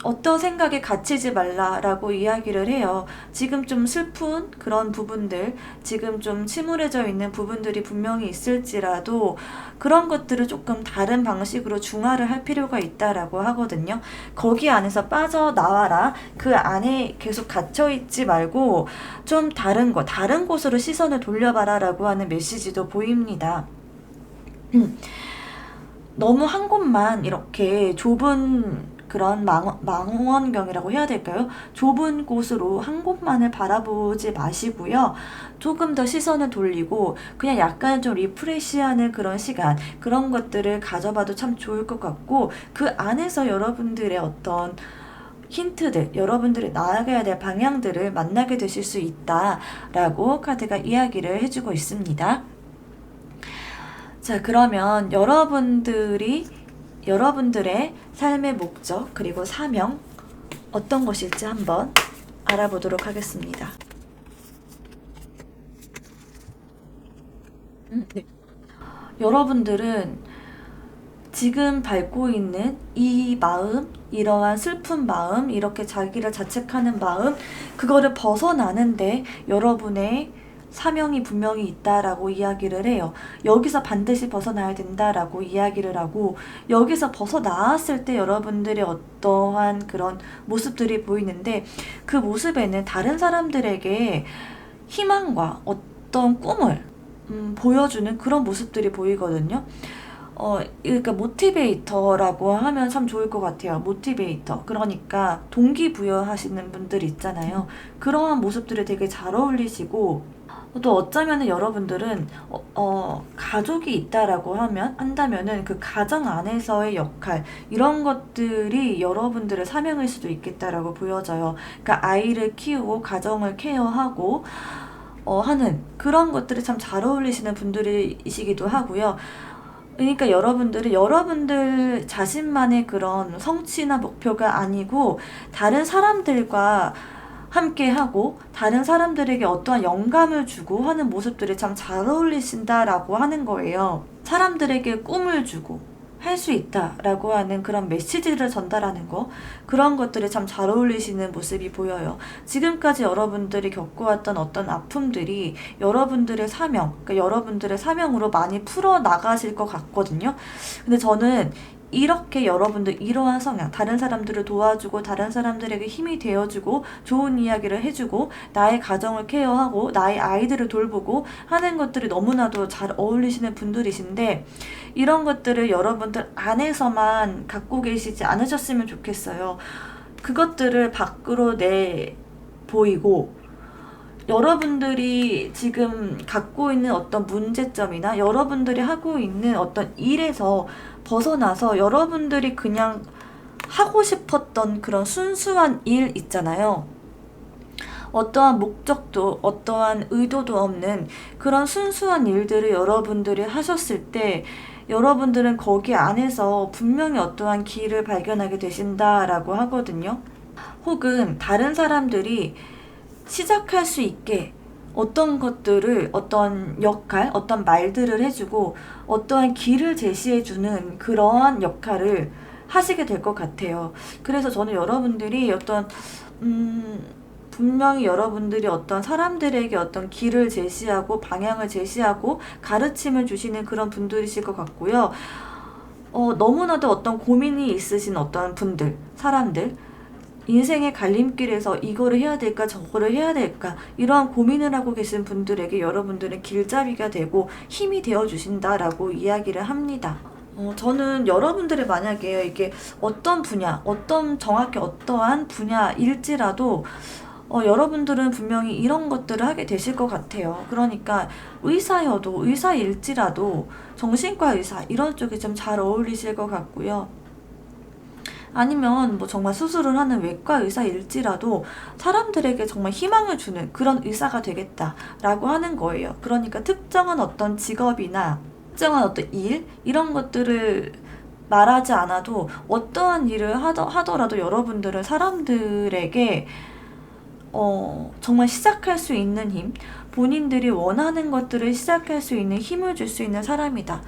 어떤 생각에 갇히지 말라라고 이야기를 해요. 지금 좀 슬픈 그런 부분들, 지금 좀 침울해져 있는 부분들이 분명히 있을지라도 그런 것들을 조금 다른 방식으로 중화를 할 필요가 있다라고 하거든요. 거기 안에서 빠져나와라. 그 안에 계속 갇혀있지 말고 좀 다른 곳으로 시선을 돌려봐라라고 하는 메시지도 보입니다. 너무 한 곳만 이렇게 좁은 그런 망원경이라고 해야 될까요? 좁은 곳으로 한 곳만을 바라보지 마시고요. 조금 더 시선을 돌리고 그냥 약간 좀 리프레시하는 그런 시간, 그런 것들을 가져봐도 참 좋을 것 같고, 그 안에서 여러분들의 어떤 힌트들, 여러분들이 나아가야 될 방향들을 만나게 되실 수 있다라고 카드가 이야기를 해주고 있습니다. 자, 그러면 여러분들의 삶의 목적 그리고 사명 어떤 것일지 한번 알아보도록 하겠습니다. 네. 여러분들은 지금 밟고 있는 이 마음, 이러한 슬픈 마음, 이렇게 자기를 자책하는 마음, 그거를 벗어나는데 여러분의 사명이 분명히 있다라고 이야기를 해요. 여기서 반드시 벗어나야 된다라고 이야기를 하고, 여기서 벗어나왔을 때 여러분들의 어떠한 그런 모습들이 보이는데, 그 모습에는 다른 사람들에게 희망과 어떤 꿈을 보여주는 그런 모습들이 보이거든요. 그러니까 모티베이터라고 하면 참 좋을 것 같아요. 모티베이터. 그러니까 동기부여하시는 분들 있잖아요. 그러한 모습들이 되게 잘 어울리시고, 또 어쩌면은 여러분들은 가족이 있다라고 한다면은 그 가정 안에서의 역할, 이런 것들이 여러분들의 사명일 수도 있겠다라고 보여져요. 그러니까 아이를 키우고 가정을 케어하고 하는 그런 것들이 참 잘 어울리시는 분들이시기도 하고요. 그러니까 여러분들 자신만의 그런 성취나 목표가 아니고, 다른 사람들과 함께하고 다른 사람들에게 어떠한 영감을 주고 하는 모습들이 참 잘 어울리신다라고 하는 거예요. 사람들에게 꿈을 주고 할 수 있다라고 하는 그런 메시지를 전달하는 거, 그런 것들이 참 잘 어울리시는 모습이 보여요. 지금까지 여러분들이 겪어왔던 어떤 아픔들이 여러분들의 사명, 그러니까 여러분들의 사명으로 많이 풀어나가실 것 같거든요. 근데 저는 이렇게 여러분들 이러한 성향, 다른 사람들을 도와주고 다른 사람들에게 힘이 되어주고 좋은 이야기를 해주고 나의 가정을 케어하고 나의 아이들을 돌보고 하는 것들이 너무나도 잘 어울리시는 분들이신데, 이런 것들을 여러분들 안에서만 갖고 계시지 않으셨으면 좋겠어요. 그것들을 밖으로 보이고, 여러분들이 지금 갖고 있는 어떤 문제점이나 여러분들이 하고 있는 어떤 일에서 벗어나서 여러분들이 그냥 하고 싶었던 그런 순수한 일 있잖아요. 어떠한 목적도 어떠한 의도도 없는 그런 순수한 일들을 여러분들이 하셨을 때, 여러분들은 거기 안에서 분명히 어떠한 길을 발견하게 되신다라고 하거든요. 혹은 다른 사람들이 시작할 수 있게 어떤 것들을, 어떤 역할, 어떤 말들을 해주고 어떠한 길을 제시해주는 그러한 역할을 하시게 될 것 같아요. 그래서 저는 여러분들이 분명히 여러분들이 어떤 사람들에게 어떤 길을 제시하고 방향을 제시하고 가르침을 주시는 그런 분들이실 것 같고요. 너무나도 어떤 고민이 있으신 어떤 분들, 사람들, 인생의 갈림길에서 이거를 해야 될까 저거를 해야 될까 이러한 고민을 하고 계신 분들에게 여러분들은 길잡이가 되고 힘이 되어 주신다라고 이야기를 합니다. 저는 여러분들이 만약에 이게 어떤 분야, 정확히 어떠한 분야일지라도 여러분들은 분명히 이런 것들을 하게 되실 것 같아요. 그러니까 의사일지라도 정신과 의사 이런 쪽이 좀 잘 어울리실 것 같고요. 아니면 뭐 정말 수술을 하는 외과 의사일지라도 사람들에게 정말 희망을 주는 그런 의사가 되겠다라고 하는 거예요. 그러니까 특정한 어떤 직업이나 특정한 어떤 일, 이런 것들을 말하지 않아도 어떠한 일을 하더라도 여러분들은 사람들에게 정말 시작할 수 있는 힘, 본인들이 원하는 것들을 시작할 수 있는 힘을 줄 수 있는 사람이다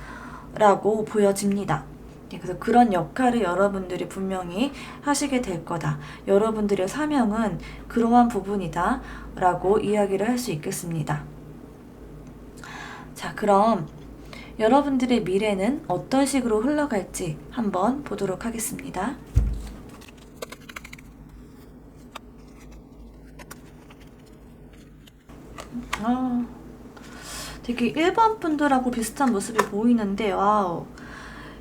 라고 보여집니다. 네, 그래서 그런 역할을 여러분들이 분명히 하시게 될 거다. 여러분들의 사명은 그러한 부분이다. 라고 이야기를 할 수 있겠습니다. 자, 그럼 여러분들의 미래는 어떤 식으로 흘러갈지 한번 보도록 하겠습니다. 되게 일반 분들하고 비슷한 모습이 보이는데, 와우.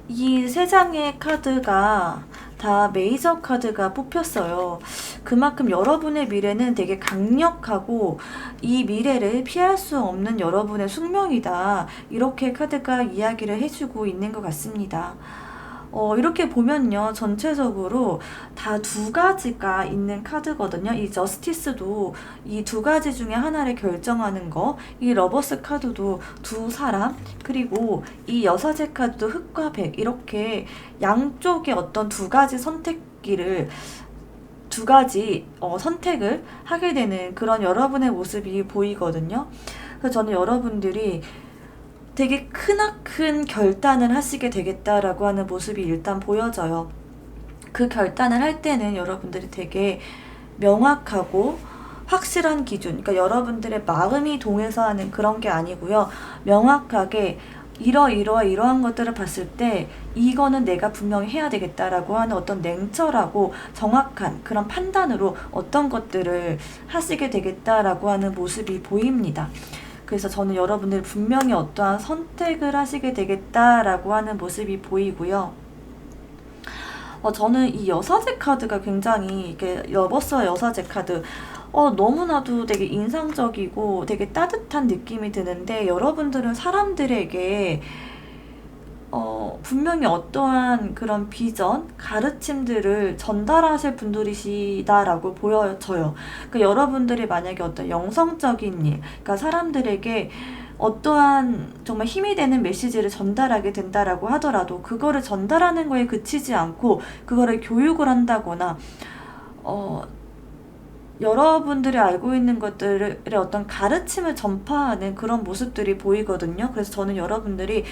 이 세 장의 카드가 다 메이저 카드가 뽑혔어요. 그만큼 여러분의 미래는 되게 강력하고 이 미래를 피할 수 없는 여러분의 숙명이다. 이렇게 카드가 이야기를 해주고 있는 것 같습니다. 이렇게 보면요, 전체적으로 다 두 가지가 있는 카드거든요. 이 저스티스도 이 두 가지 중에 하나를 결정하는 거, 이 러버스 카드도 두 사람, 그리고 이 여사제 카드도 흑과 백, 이렇게 양쪽의 어떤 두 가지 선택기를 두 가지 선택을 하게 되는 그런 여러분의 모습이 보이거든요. 그래서 저는 여러분들이 되게 크나큰 결단을 하시게 되겠다라고 하는 모습이 일단 보여져요. 그 결단을 할 때는 여러분들이 되게 명확하고 확실한 기준, 그러니까 여러분들의 마음이 동해서 하는 그런 게 아니고요. 명확하게 이러한 것들을 봤을 때 이거는 내가 분명히 해야 되겠다라고 하는 어떤 냉철하고 정확한 그런 판단으로 어떤 것들을 하시게 되겠다라고 하는 모습이 보입니다. 그래서 저는 여러분들 분명히 어떠한 선택을 하시게 되겠다라고 하는 모습이 보이고요. 저는 이 여사제 카드가 굉장히 이게 러버스와 여사제 카드 너무나도 되게 인상적이고 되게 따뜻한 느낌이 드는데, 여러분들은 사람들에게 분명히 어떠한 그런 비전, 가르침들을 전달하실 분들이시다라고 보여져요. 그러니까 여러분들이 만약에 어떤 영성적인 일, 그러니까 사람들에게 어떠한 정말 힘이 되는 메시지를 전달하게 된다라고 하더라도 그거를 전달하는 거에 그치지 않고 그거를 교육을 한다거나 여러분들이 알고 있는 것들의 어떤 가르침을 전파하는 그런 모습들이 보이거든요. 그래서 저는 여러분들이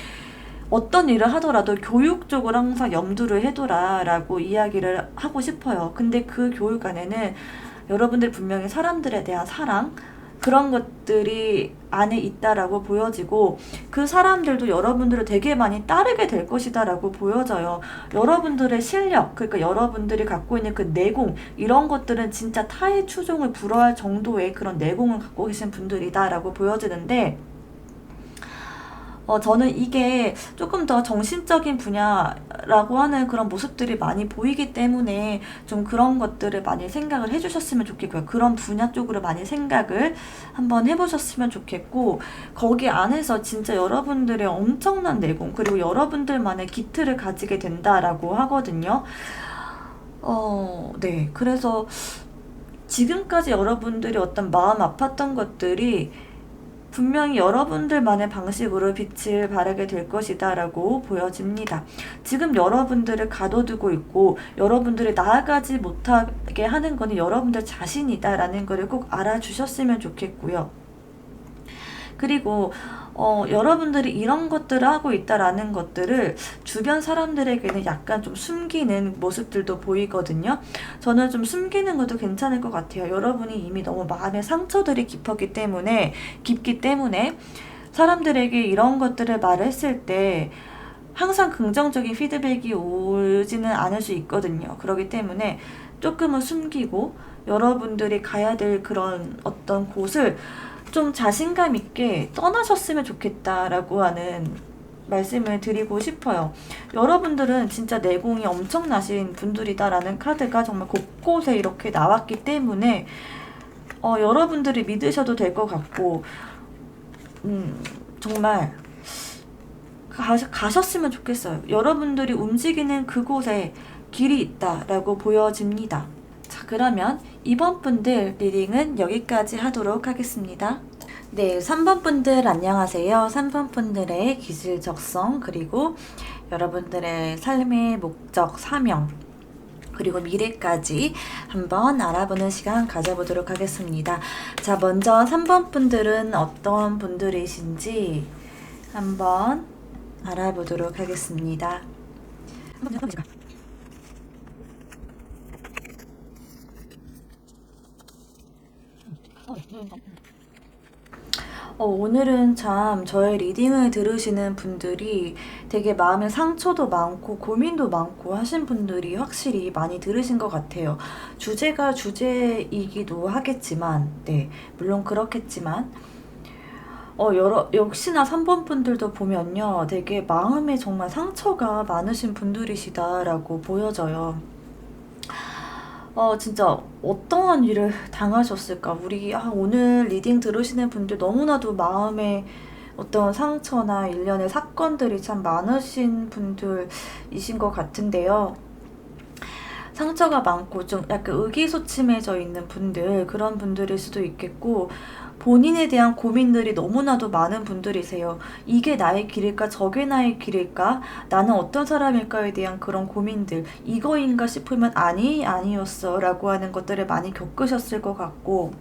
어떤 일을 하더라도 교육 쪽을 항상 염두를 해둬라라고 이야기를 하고 싶어요. 근데 그 교육 안에는 여러분들 분명히 사람들에 대한 사랑, 그런 것들이 안에 있다라고 보여지고, 그 사람들도 여러분들을 되게 많이 따르게 될 것이다라고 보여져요. 여러분들의 실력, 그러니까 여러분들이 갖고 있는 그 내공, 이런 것들은 진짜 타의 추종을 불허할 정도의 그런 내공을 갖고 계신 분들이다라고 보여지는데, 저는 이게 조금 더 정신적인 분야라고 하는 그런 모습들이 많이 보이기 때문에 좀 그런 것들을 많이 생각을 해주셨으면 좋겠고요. 그런 분야 쪽으로 많이 생각을 한번 해보셨으면 좋겠고, 거기 안에서 진짜 여러분들의 엄청난 내공, 그리고 여러분들만의 기틀을 가지게 된다라고 하거든요. 네. 그래서 지금까지 여러분들이 어떤 마음 아팠던 것들이 분명히 여러분들만의 방식으로 빛을 발하게 될 것이다 라고 보여집니다. 지금 여러분들을 가둬두고 있고 여러분들이 나아가지 못하게 하는 거는 여러분들 자신이다 라는 것을 꼭 알아주셨으면 좋겠고요. 그리고 여러분들이 이런 것들을 하고 있다라는 것들을 주변 사람들에게는 약간 좀 숨기는 모습들도 보이거든요. 저는 좀 숨기는 것도 괜찮을 것 같아요. 여러분이 이미 너무 마음의 상처들이 깊기 때문에 사람들에게 이런 것들을 말했을 때 항상 긍정적인 피드백이 오지는 않을 수 있거든요. 그렇기 때문에 조금은 숨기고 여러분들이 가야 될 그런 어떤 곳을 좀 자신감 있게 떠나셨으면 좋겠다라고 하는 말씀을 드리고 싶어요. 여러분들은 진짜 내공이 엄청나신 분들이다라는 카드가 정말 곳곳에 이렇게 나왔기 때문에 여러분들이 믿으셔도 될 것 같고, 정말 가셨으면 좋겠어요. 여러분들이 움직이는 그곳에 길이 있다라고 보여집니다. 자, 그러면 이번 분들 리딩은 여기까지 하도록 하겠습니다. 네, 3번 분들 안녕하세요. 3번 분들의 기질 적성, 그리고 여러분들의 삶의 목적, 사명, 그리고 미래까지 한번 알아보는 시간 가져보도록 하겠습니다. 자, 먼저 3번 분들은 어떤 분들이신지 한번 알아보도록 하겠습니다. 오늘은 참 저의 리딩을 들으시는 분들이 되게 마음의 상처도 많고 고민도 많고 하신 분들이 확실히 많이 들으신 것 같아요. 주제가 주제이기도 하겠지만, 네, 물론 그렇겠지만, 역시나 3번 분들도 보면요. 되게 마음에 정말 상처가 많으신 분들이시다라고 보여져요. 진짜 어떠한 일을 당하셨을까? 오늘 리딩 들으시는 분들 너무나도 마음에 어떤 상처나 일련의 사건들이 참 많으신 분들이신 것 같은데요. 상처가 많고 좀 약간 의기소침해져 있는 분들, 그런 분들일 수도 있겠고, 본인에 대한 고민들이 너무나도 많은 분들이세요. 이게 나의 길일까? 저게 나의 길일까? 나는 어떤 사람일까에 대한 그런 고민들, 이거인가 싶으면 아니었어 라고 하는 것들을 많이 겪으셨을 것 같고,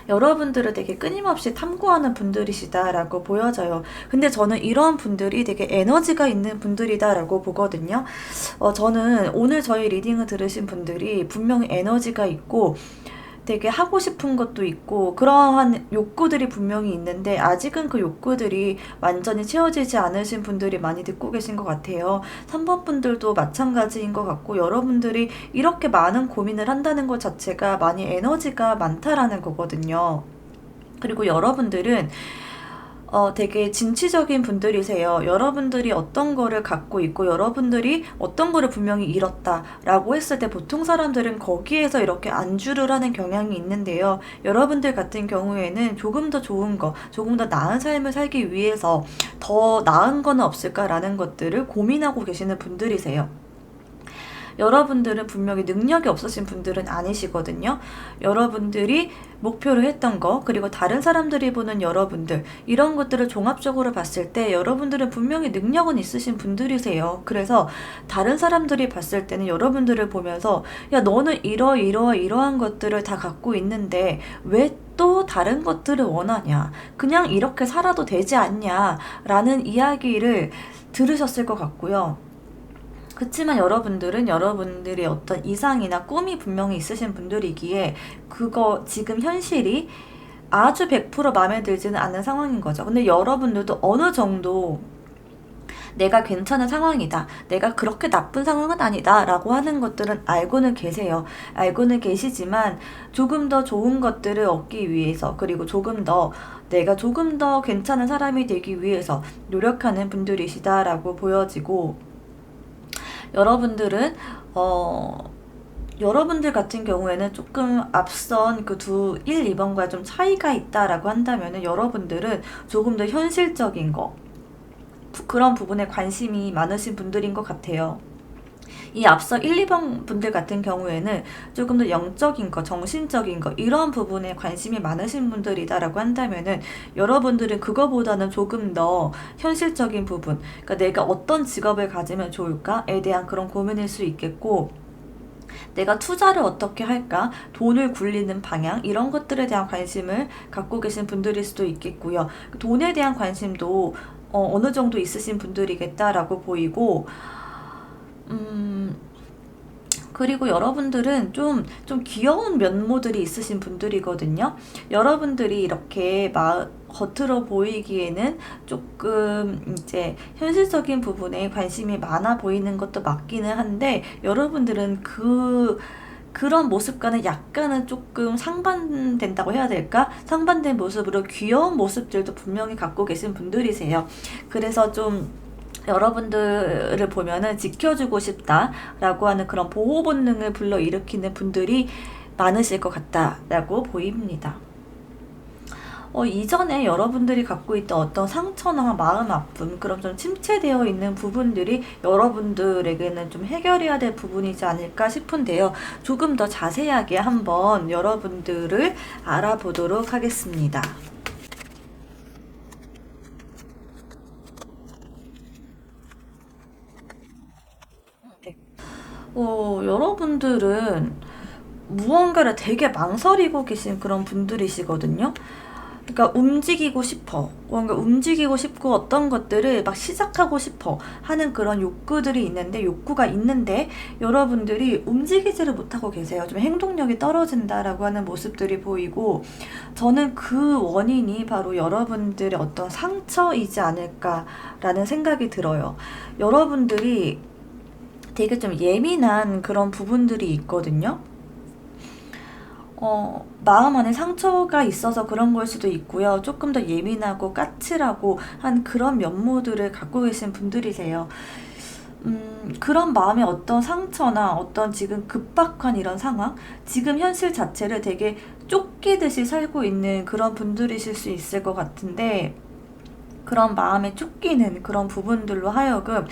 여러분들을 되게 끊임없이 탐구하는 분들이시다라고 보여져요. 근데 저는 이런 분들이 되게 에너지가 있는 분들이다라고 보거든요. 저는 오늘 저희 리딩을 들으신 분들이 분명히 에너지가 있고 되게 하고 싶은 것도 있고 그러한 욕구들이 분명히 있는데 아직은 그 욕구들이 완전히 채워지지 않으신 분들이 많이 듣고 계신 것 같아요. 3번 분들도 마찬가지인 것 같고 여러분들이 이렇게 많은 고민을 한다는 것 자체가 많이 에너지가 많다라는 거거든요. 그리고 여러분들은 되게 진취적인 분들이세요. 여러분들이 어떤 거를 갖고 있고 여러분들이 어떤 거를 분명히 잃었다라고 했을 때 보통 사람들은 거기에서 이렇게 안주를 하는 경향이 있는데요. 여러분들 같은 경우에는 조금 더 좋은 거, 조금 더 나은 삶을 살기 위해서 더 나은 거는 없을까라는 것들을 고민하고 계시는 분들이세요. 여러분들은 분명히 능력이 없으신 분들은 아니시거든요. 여러분들이 목표로 했던 거, 그리고 다른 사람들이 보는 여러분들, 이런 것들을 종합적으로 봤을 때 여러분들은 분명히 능력은 있으신 분들이세요. 그래서 다른 사람들이 봤을 때는 여러분들을 보면서 야, 너는 이러한 것들을 다 갖고 있는데 왜 또 다른 것들을 원하냐? 그냥 이렇게 살아도 되지 않냐? 라는 이야기를 들으셨을 것 같고요. 그치만 여러분들은 여러분들의 어떤 이상이나 꿈이 분명히 있으신 분들이기에 그거 지금 현실이 아주 100% 마음에 들지는 않는 상황인 거죠. 근데 여러분들도 어느 정도 내가 괜찮은 상황이다. 내가 그렇게 나쁜 상황은 아니다. 라고 하는 것들은 알고는 계세요. 알고는 계시지만 조금 더 좋은 것들을 얻기 위해서 그리고 내가 조금 더 괜찮은 사람이 되기 위해서 노력하는 분들이시다라고 보여지고 여러분들은 여러분들 같은 경우에는 조금 앞선 그 1, 2번과 좀 차이가 있다라고 한다면은 여러분들은 조금 더 현실적인 거 그런 부분에 관심이 많으신 분들인 것 같아요. 이 앞서 1, 2번 분들 같은 경우에는 조금 더 영적인 거, 정신적인 거 이런 부분에 관심이 많으신 분들이다라고 한다면은 여러분들은 그거보다는 조금 더 현실적인 부분, 그러니까 내가 어떤 직업을 가지면 좋을까에 대한 그런 고민일 수 있겠고 내가 투자를 어떻게 할까? 돈을 굴리는 방향 이런 것들에 대한 관심을 갖고 계신 분들일 수도 있겠고요. 돈에 대한 관심도 어느 정도 있으신 분들이겠다라고 보이고 그리고 여러분들은 좀 귀여운 면모들이 있으신 분들이거든요. 여러분들이 이렇게 겉으로 보이기에는 조금 이제 현실적인 부분에 관심이 많아 보이는 것도 맞기는 한데 여러분들은 그런 모습과는 약간은 조금 상반된다고 해야 될까? 상반된 모습으로 귀여운 모습들도 분명히 갖고 계신 분들이세요. 그래서 좀 여러분들을 보면은 지켜주고 싶다라고 하는 그런 보호 본능을 불러일으키는 분들이 많으실 것 같다라고 보입니다. 이전에 여러분들이 갖고 있던 어떤 상처나 마음 아픔, 그런 좀 침체되어 있는 부분들이 여러분들에게는 좀 해결해야 될 부분이지 않을까 싶은데요. 조금 더 자세하게 한번 여러분들을 알아보도록 하겠습니다. 여러분들은 무언가를 되게 망설이고 계신 그런 분들이시거든요. 그러니까 움직이고 싶어. 뭔가 움직이고 싶고 어떤 것들을 막 시작하고 싶어 하는 그런 욕구가 있는데 여러분들이 움직이지를 못하고 계세요. 좀 행동력이 떨어진다라고 하는 모습들이 보이고 저는 그 원인이 바로 여러분들의 어떤 상처이지 않을까라는 생각이 들어요. 여러분들이 되게 좀 예민한 그런 부분들이 있거든요. 마음 안에 상처가 있어서 그런 걸 수도 있고요. 조금 더 예민하고 까칠하고 한 그런 면모들을 갖고 계신 분들이세요. 그런 마음의 어떤 상처나 어떤 지금 급박한 이런 상황, 지금 현실 자체를 되게 쫓기듯이 살고 있는 그런 분들이실 수 있을 것 같은데, 그런 마음에 쫓기는 그런 부분들로 하여금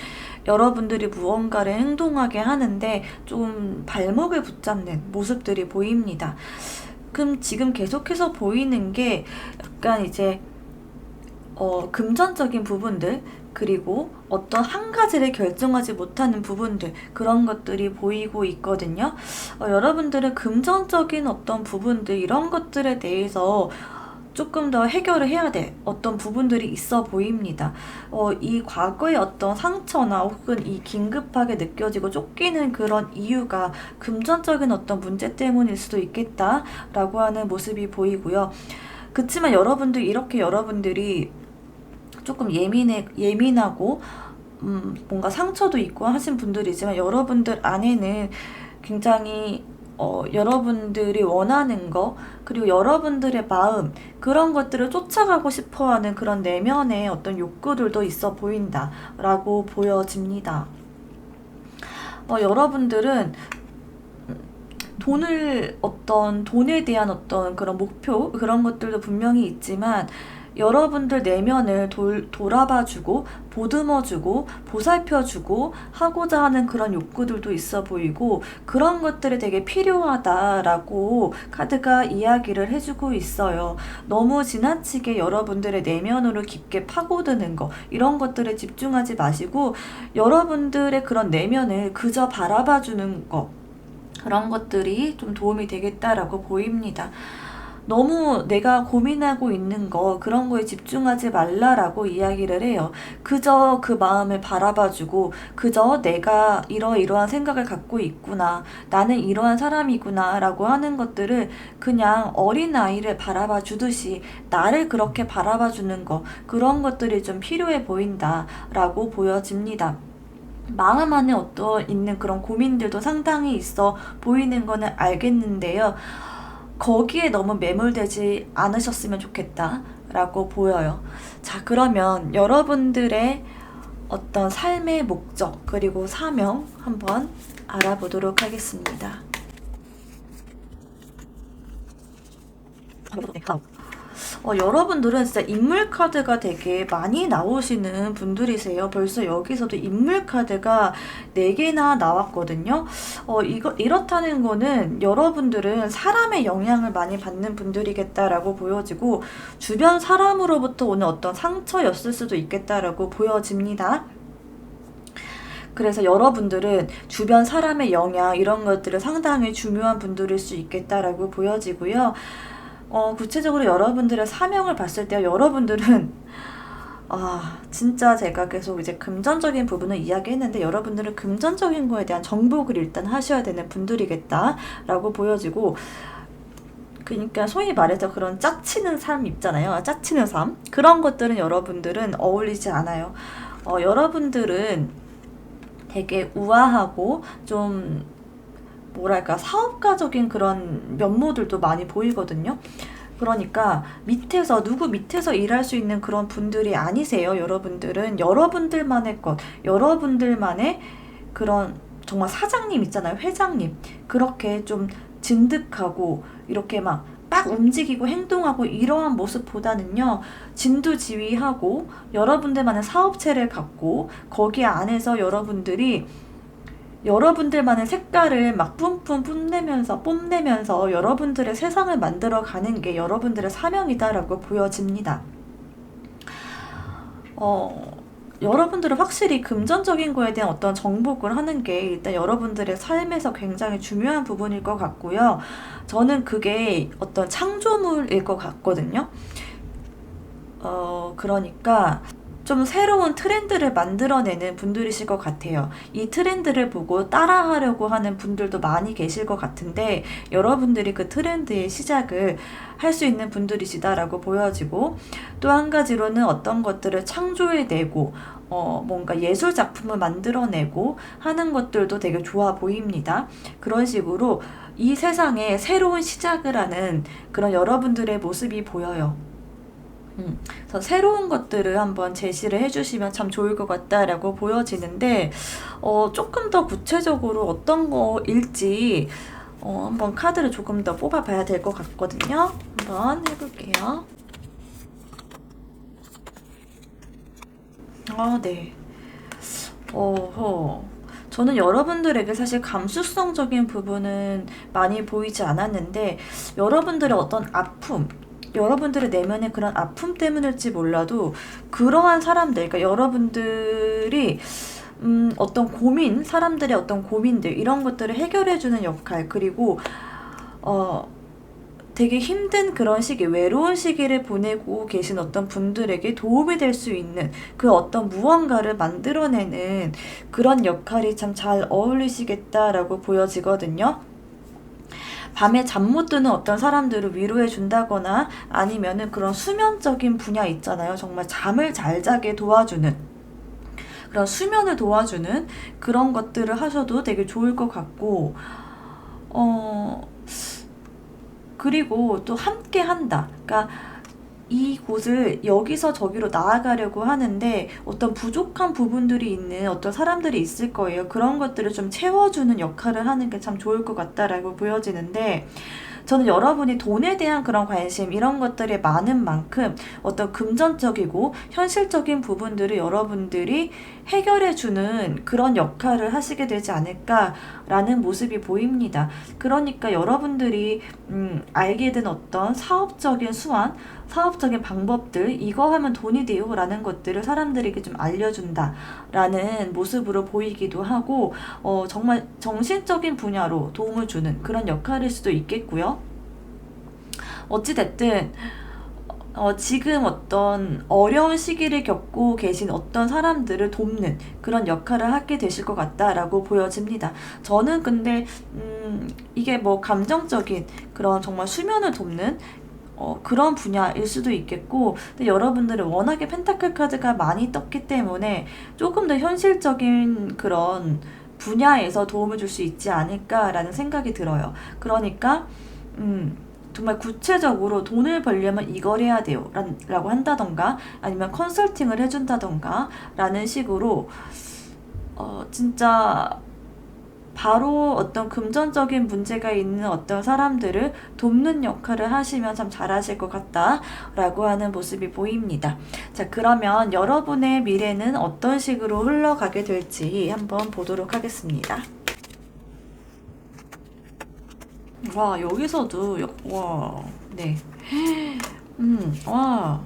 여러분들이 무언가를 행동하게 하는데 좀 발목을 붙잡는 모습들이 보입니다. 그럼 지금 계속해서 보이는 게 약간 이제 금전적인 부분들, 그리고 어떤 한 가지를 결정하지 못하는 부분들, 그런 것들이 보이고 있거든요. 여러분들은 금전적인 어떤 부분들, 이런 것들에 대해서 조금 더 해결을 해야 될 어떤 부분들이 있어 보입니다. 이 과거의 어떤 상처나 혹은 이 긴급하게 느껴지고 쫓기는 그런 이유가 금전적인 어떤 문제 때문일 수도 있겠다라고 하는 모습이 보이고요. 그치만 여러분들이 조금 예민하고 뭔가 상처도 있고 하신 분들이지만 여러분들 안에는 굉장히 여러분들이 원하는 거, 그리고 여러분들의 마음, 그런 것들을 쫓아가고 싶어 하는 그런 내면의 어떤 욕구들도 있어 보인다라고 보여집니다. 여러분들은 돈에 대한 어떤 그런 목표, 그런 것들도 분명히 있지만, 여러분들 내면을 돌아봐주고 보듬어주고 보살펴주고 하고자 하는 그런 욕구들도 있어 보이고, 그런 것들이 되게 필요하다라고 카드가 이야기를 해주고 있어요. 너무 지나치게 여러분들의 내면으로 깊게 파고드는 거, 이런 것들에 집중하지 마시고 여러분들의 그런 내면을 그저 바라봐주는 거, 그런 것들이 좀 도움이 되겠다라고 보입니다. 너무 내가 고민하고 있는 거, 그런 거에 집중하지 말라라고 이야기를 해요. 그저 그 마음을 바라봐주고, 그저 내가 이러이러한 생각을 갖고 있구나, 나는 이러한 사람이구나 라고 하는 것들을 그냥 어린아이를 바라봐 주듯이 나를 그렇게 바라봐 주는 거, 그런 것들이 좀 필요해 보인다라고 보여집니다. 마음 안에 있는 그런 고민들도 상당히 있어 보이는 거는 알겠는데요. 거기에 너무 매몰되지 않으셨으면 좋겠다라고 보여요. 자, 그러면 여러분들의 어떤 삶의 목적, 그리고 사명 한번 알아보도록 하겠습니다. 여러분들은 진짜 인물 카드가 되게 많이 나오시는 분들이세요. 벌써 여기서도 인물 카드가 4개나 나왔거든요. 이렇다는 거는 여러분들은 사람의 영향을 많이 받는 분들이겠다라고 보여지고, 주변 사람으로부터 오는 어떤 상처였을 수도 있겠다라고 보여집니다. 그래서 여러분들은 주변 사람의 영향, 이런 것들을 상당히 중요한 분들일 수 있겠다라고 보여지고요. 구체적으로 여러분들의 사명을 봤을 때 여러분들은 진짜 제가 계속 이제 금전적인 부분을 이야기했는데, 여러분들은 금전적인 거에 대한 정복을 일단 하셔야 되는 분들이겠다라고 보여지고, 그러니까 소위 말해서 그런 짜치는 삶 있잖아요. 짜치는 삶. 그런 것들은 여러분들은 어울리지 않아요. 여러분들은 되게 우아하고 좀 뭐랄까 사업가적인 그런 면모들도 많이 보이거든요. 그러니까 누구 밑에서 일할 수 있는 그런 분들이 아니세요. 여러분들은 여러분들만의 것, 여러분들만의 그런 정말 사장님 있잖아요. 회장님. 그렇게 좀 진득하고 이렇게 막 움직이고 행동하고 이러한 모습보다는요, 진두지휘하고 여러분들만의 사업체를 갖고 거기 안에서 여러분들만의 색깔을 막 뿜뿜 뽐내면서 여러분들의 세상을 만들어가는 게 여러분들의 사명이다라고 보여집니다. 여러분들은 확실히 금전적인 거에 대한 어떤 정복을 하는 게 일단 여러분들의 삶에서 굉장히 중요한 부분일 것 같고요. 저는 그게 어떤 창조물일 것 같거든요. 그러니까 좀 새로운 트렌드를 만들어내는 분들이실 것 같아요. 이 트렌드를 보고 따라하려고 하는 분들도 많이 계실 것 같은데 여러분들이 그 트렌드의 시작을 할 수 있는 분들이시다라고 보여지고 또 한 가지로는 어떤 것들을 창조해내고 뭔가 예술 작품을 만들어내고 하는 것들도 되게 좋아 보입니다. 그런 식으로 이 세상에 새로운 시작을 하는 그런 여러분들의 모습이 보여요. 그래서 새로운 것들을 한번 제시를 해주시면 참 좋을 것 같다라고 보여지는데, 조금 더 구체적으로 어떤 거일지, 한번 카드를 조금 더 뽑아봐야 될 것 같거든요. 한번 해볼게요. 네. 저는 여러분들에게 사실 감수성적인 부분은 많이 보이지 않았는데, 여러분들의 어떤 아픔, 여러분들의 내면의 그런 아픔 때문일지 몰라도, 그러한 사람들, 그러니까 여러분들이, 어떤 고민, 사람들의 어떤 고민들, 이런 것들을 해결해주는 역할, 그리고, 어, 되게 힘든 그런 시기, 외로운 시기를 보내고 계신 어떤 분들에게 도움이 될 수 있는 그 어떤 무언가를 만들어내는 그런 역할이 참 잘 어울리시겠다라고 보여지거든요. 밤에 잠 못 드는 어떤 사람들을 위로해 준다거나 아니면은 그런 수면적인 분야 있잖아요. 정말 잠을 잘 자게 도와주는 그런 수면을 도와주는 그런 것들을 하셔도 되게 좋을 것 같고, 어, 그리고 또 함께 한다. 그러니까 이곳을 여기서 저기로 나아가려고 하는데 어떤 부족한 부분들이 있는 어떤 사람들이 있을 거예요. 그런 것들을 좀 채워주는 역할을 하는 게 참 좋을 것 같다라고 보여지는데, 저는 여러분이 돈에 대한 그런 관심 이런 것들이 많은 만큼 어떤 금전적이고 현실적인 부분들을 여러분들이 해결해주는 그런 역할을 하시게 되지 않을까라는 모습이 보입니다. 그러니까 여러분들이 알게 된 어떤 사업적인 수완, 사업적인 방법들, 이거 하면 돈이 돼요 라는 것들을 사람들에게 좀 알려준다 라는 모습으로 보이기도 하고, 정말 정신적인 분야로 도움을 주는 그런 역할일 수도 있겠고요. 어찌됐든 지금 어떤 어려운 시기를 겪고 계신 어떤 사람들을 돕는 그런 역할을 하게 되실 것 같다라고 보여집니다. 저는 근데 이게 뭐 감정적인 그런 정말 수면을 돕는 그런 분야일 수도 있겠고, 근데 여러분들은 워낙에 펜타클 카드가 많이 떴기 때문에 조금 더 현실적인 그런 분야에서 도움을 줄 수 있지 않을까라는 생각이 들어요. 그러니까 정말 구체적으로 돈을 벌려면 이걸 해야 돼요 라고 한다던가 아니면 컨설팅을 해준다던가 라는 식으로 진짜 바로 어떤 금전적인 문제가 있는 어떤 사람들을 돕는 역할을 하시면 참 잘하실 것 같다라고 하는 모습이 보입니다. 자, 그러면 여러분의 미래는 어떤 식으로 흘러가게 될지 한번 보도록 하겠습니다. 와, 여기서도, 와, 네. 와.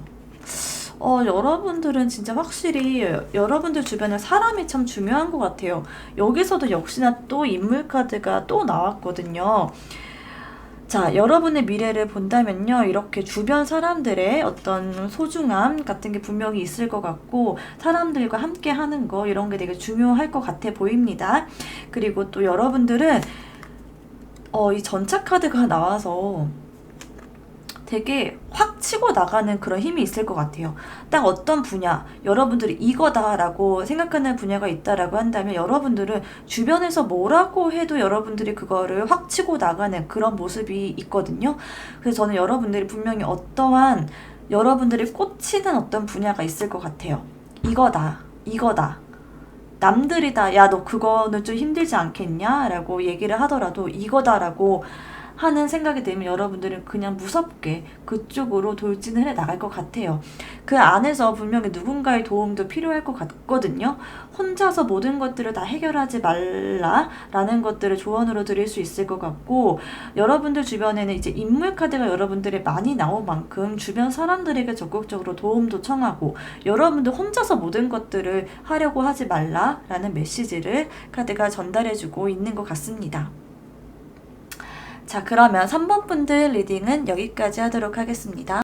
여러분들은 진짜 확실히 여러분들 주변에 사람이 참 중요한 것 같아요. 여기서도 역시나 또 인물 카드가 또 나왔거든요. 자, 여러분의 미래를 본다면요. 이렇게 주변 사람들의 어떤 소중함 같은 게 분명히 있을 것 같고, 사람들과 함께 하는 거, 이런 게 되게 중요할 것 같아 보입니다. 그리고 또 여러분들은, 이 전차 카드가 나와서 되게 확 치고 나가는 그런 힘이 있을 것 같아요. 딱 어떤 분야, 여러분들이 이거다라고 생각하는 분야가 있다라고 한다면 여러분들은 주변에서 뭐라고 해도 여러분들이 그거를 확 치고 나가는 그런 모습이 있거든요. 그래서 저는 여러분들이 분명히 어떠한 여러분들이 꽂히는 어떤 분야가 있을 것 같아요. 이거다, 이거다. 남들이 다, 야, 너 그거는 좀 힘들지 않겠냐? 라고 얘기를 하더라도 이거다라고 하는 생각이 들면 여러분들은 그냥 무섭게 그쪽으로 돌진을 해 나갈 것 같아요. 그 안에서 분명히 누군가의 도움도 필요할 것 같거든요. 혼자서 모든 것들을 다 해결하지 말라라는 것들을 조언으로 드릴 수 있을 것 같고, 여러분들 주변에는 이제 인물 카드가 여러분들이 많이 나온 만큼 주변 사람들에게 적극적으로 도움도 청하고, 여러분들 혼자서 모든 것들을 하려고 하지 말라라는 메시지를 카드가 전달해주고 있는 것 같습니다. 자, 그러면 3번 분들 리딩은 여기까지 하도록 하겠습니다.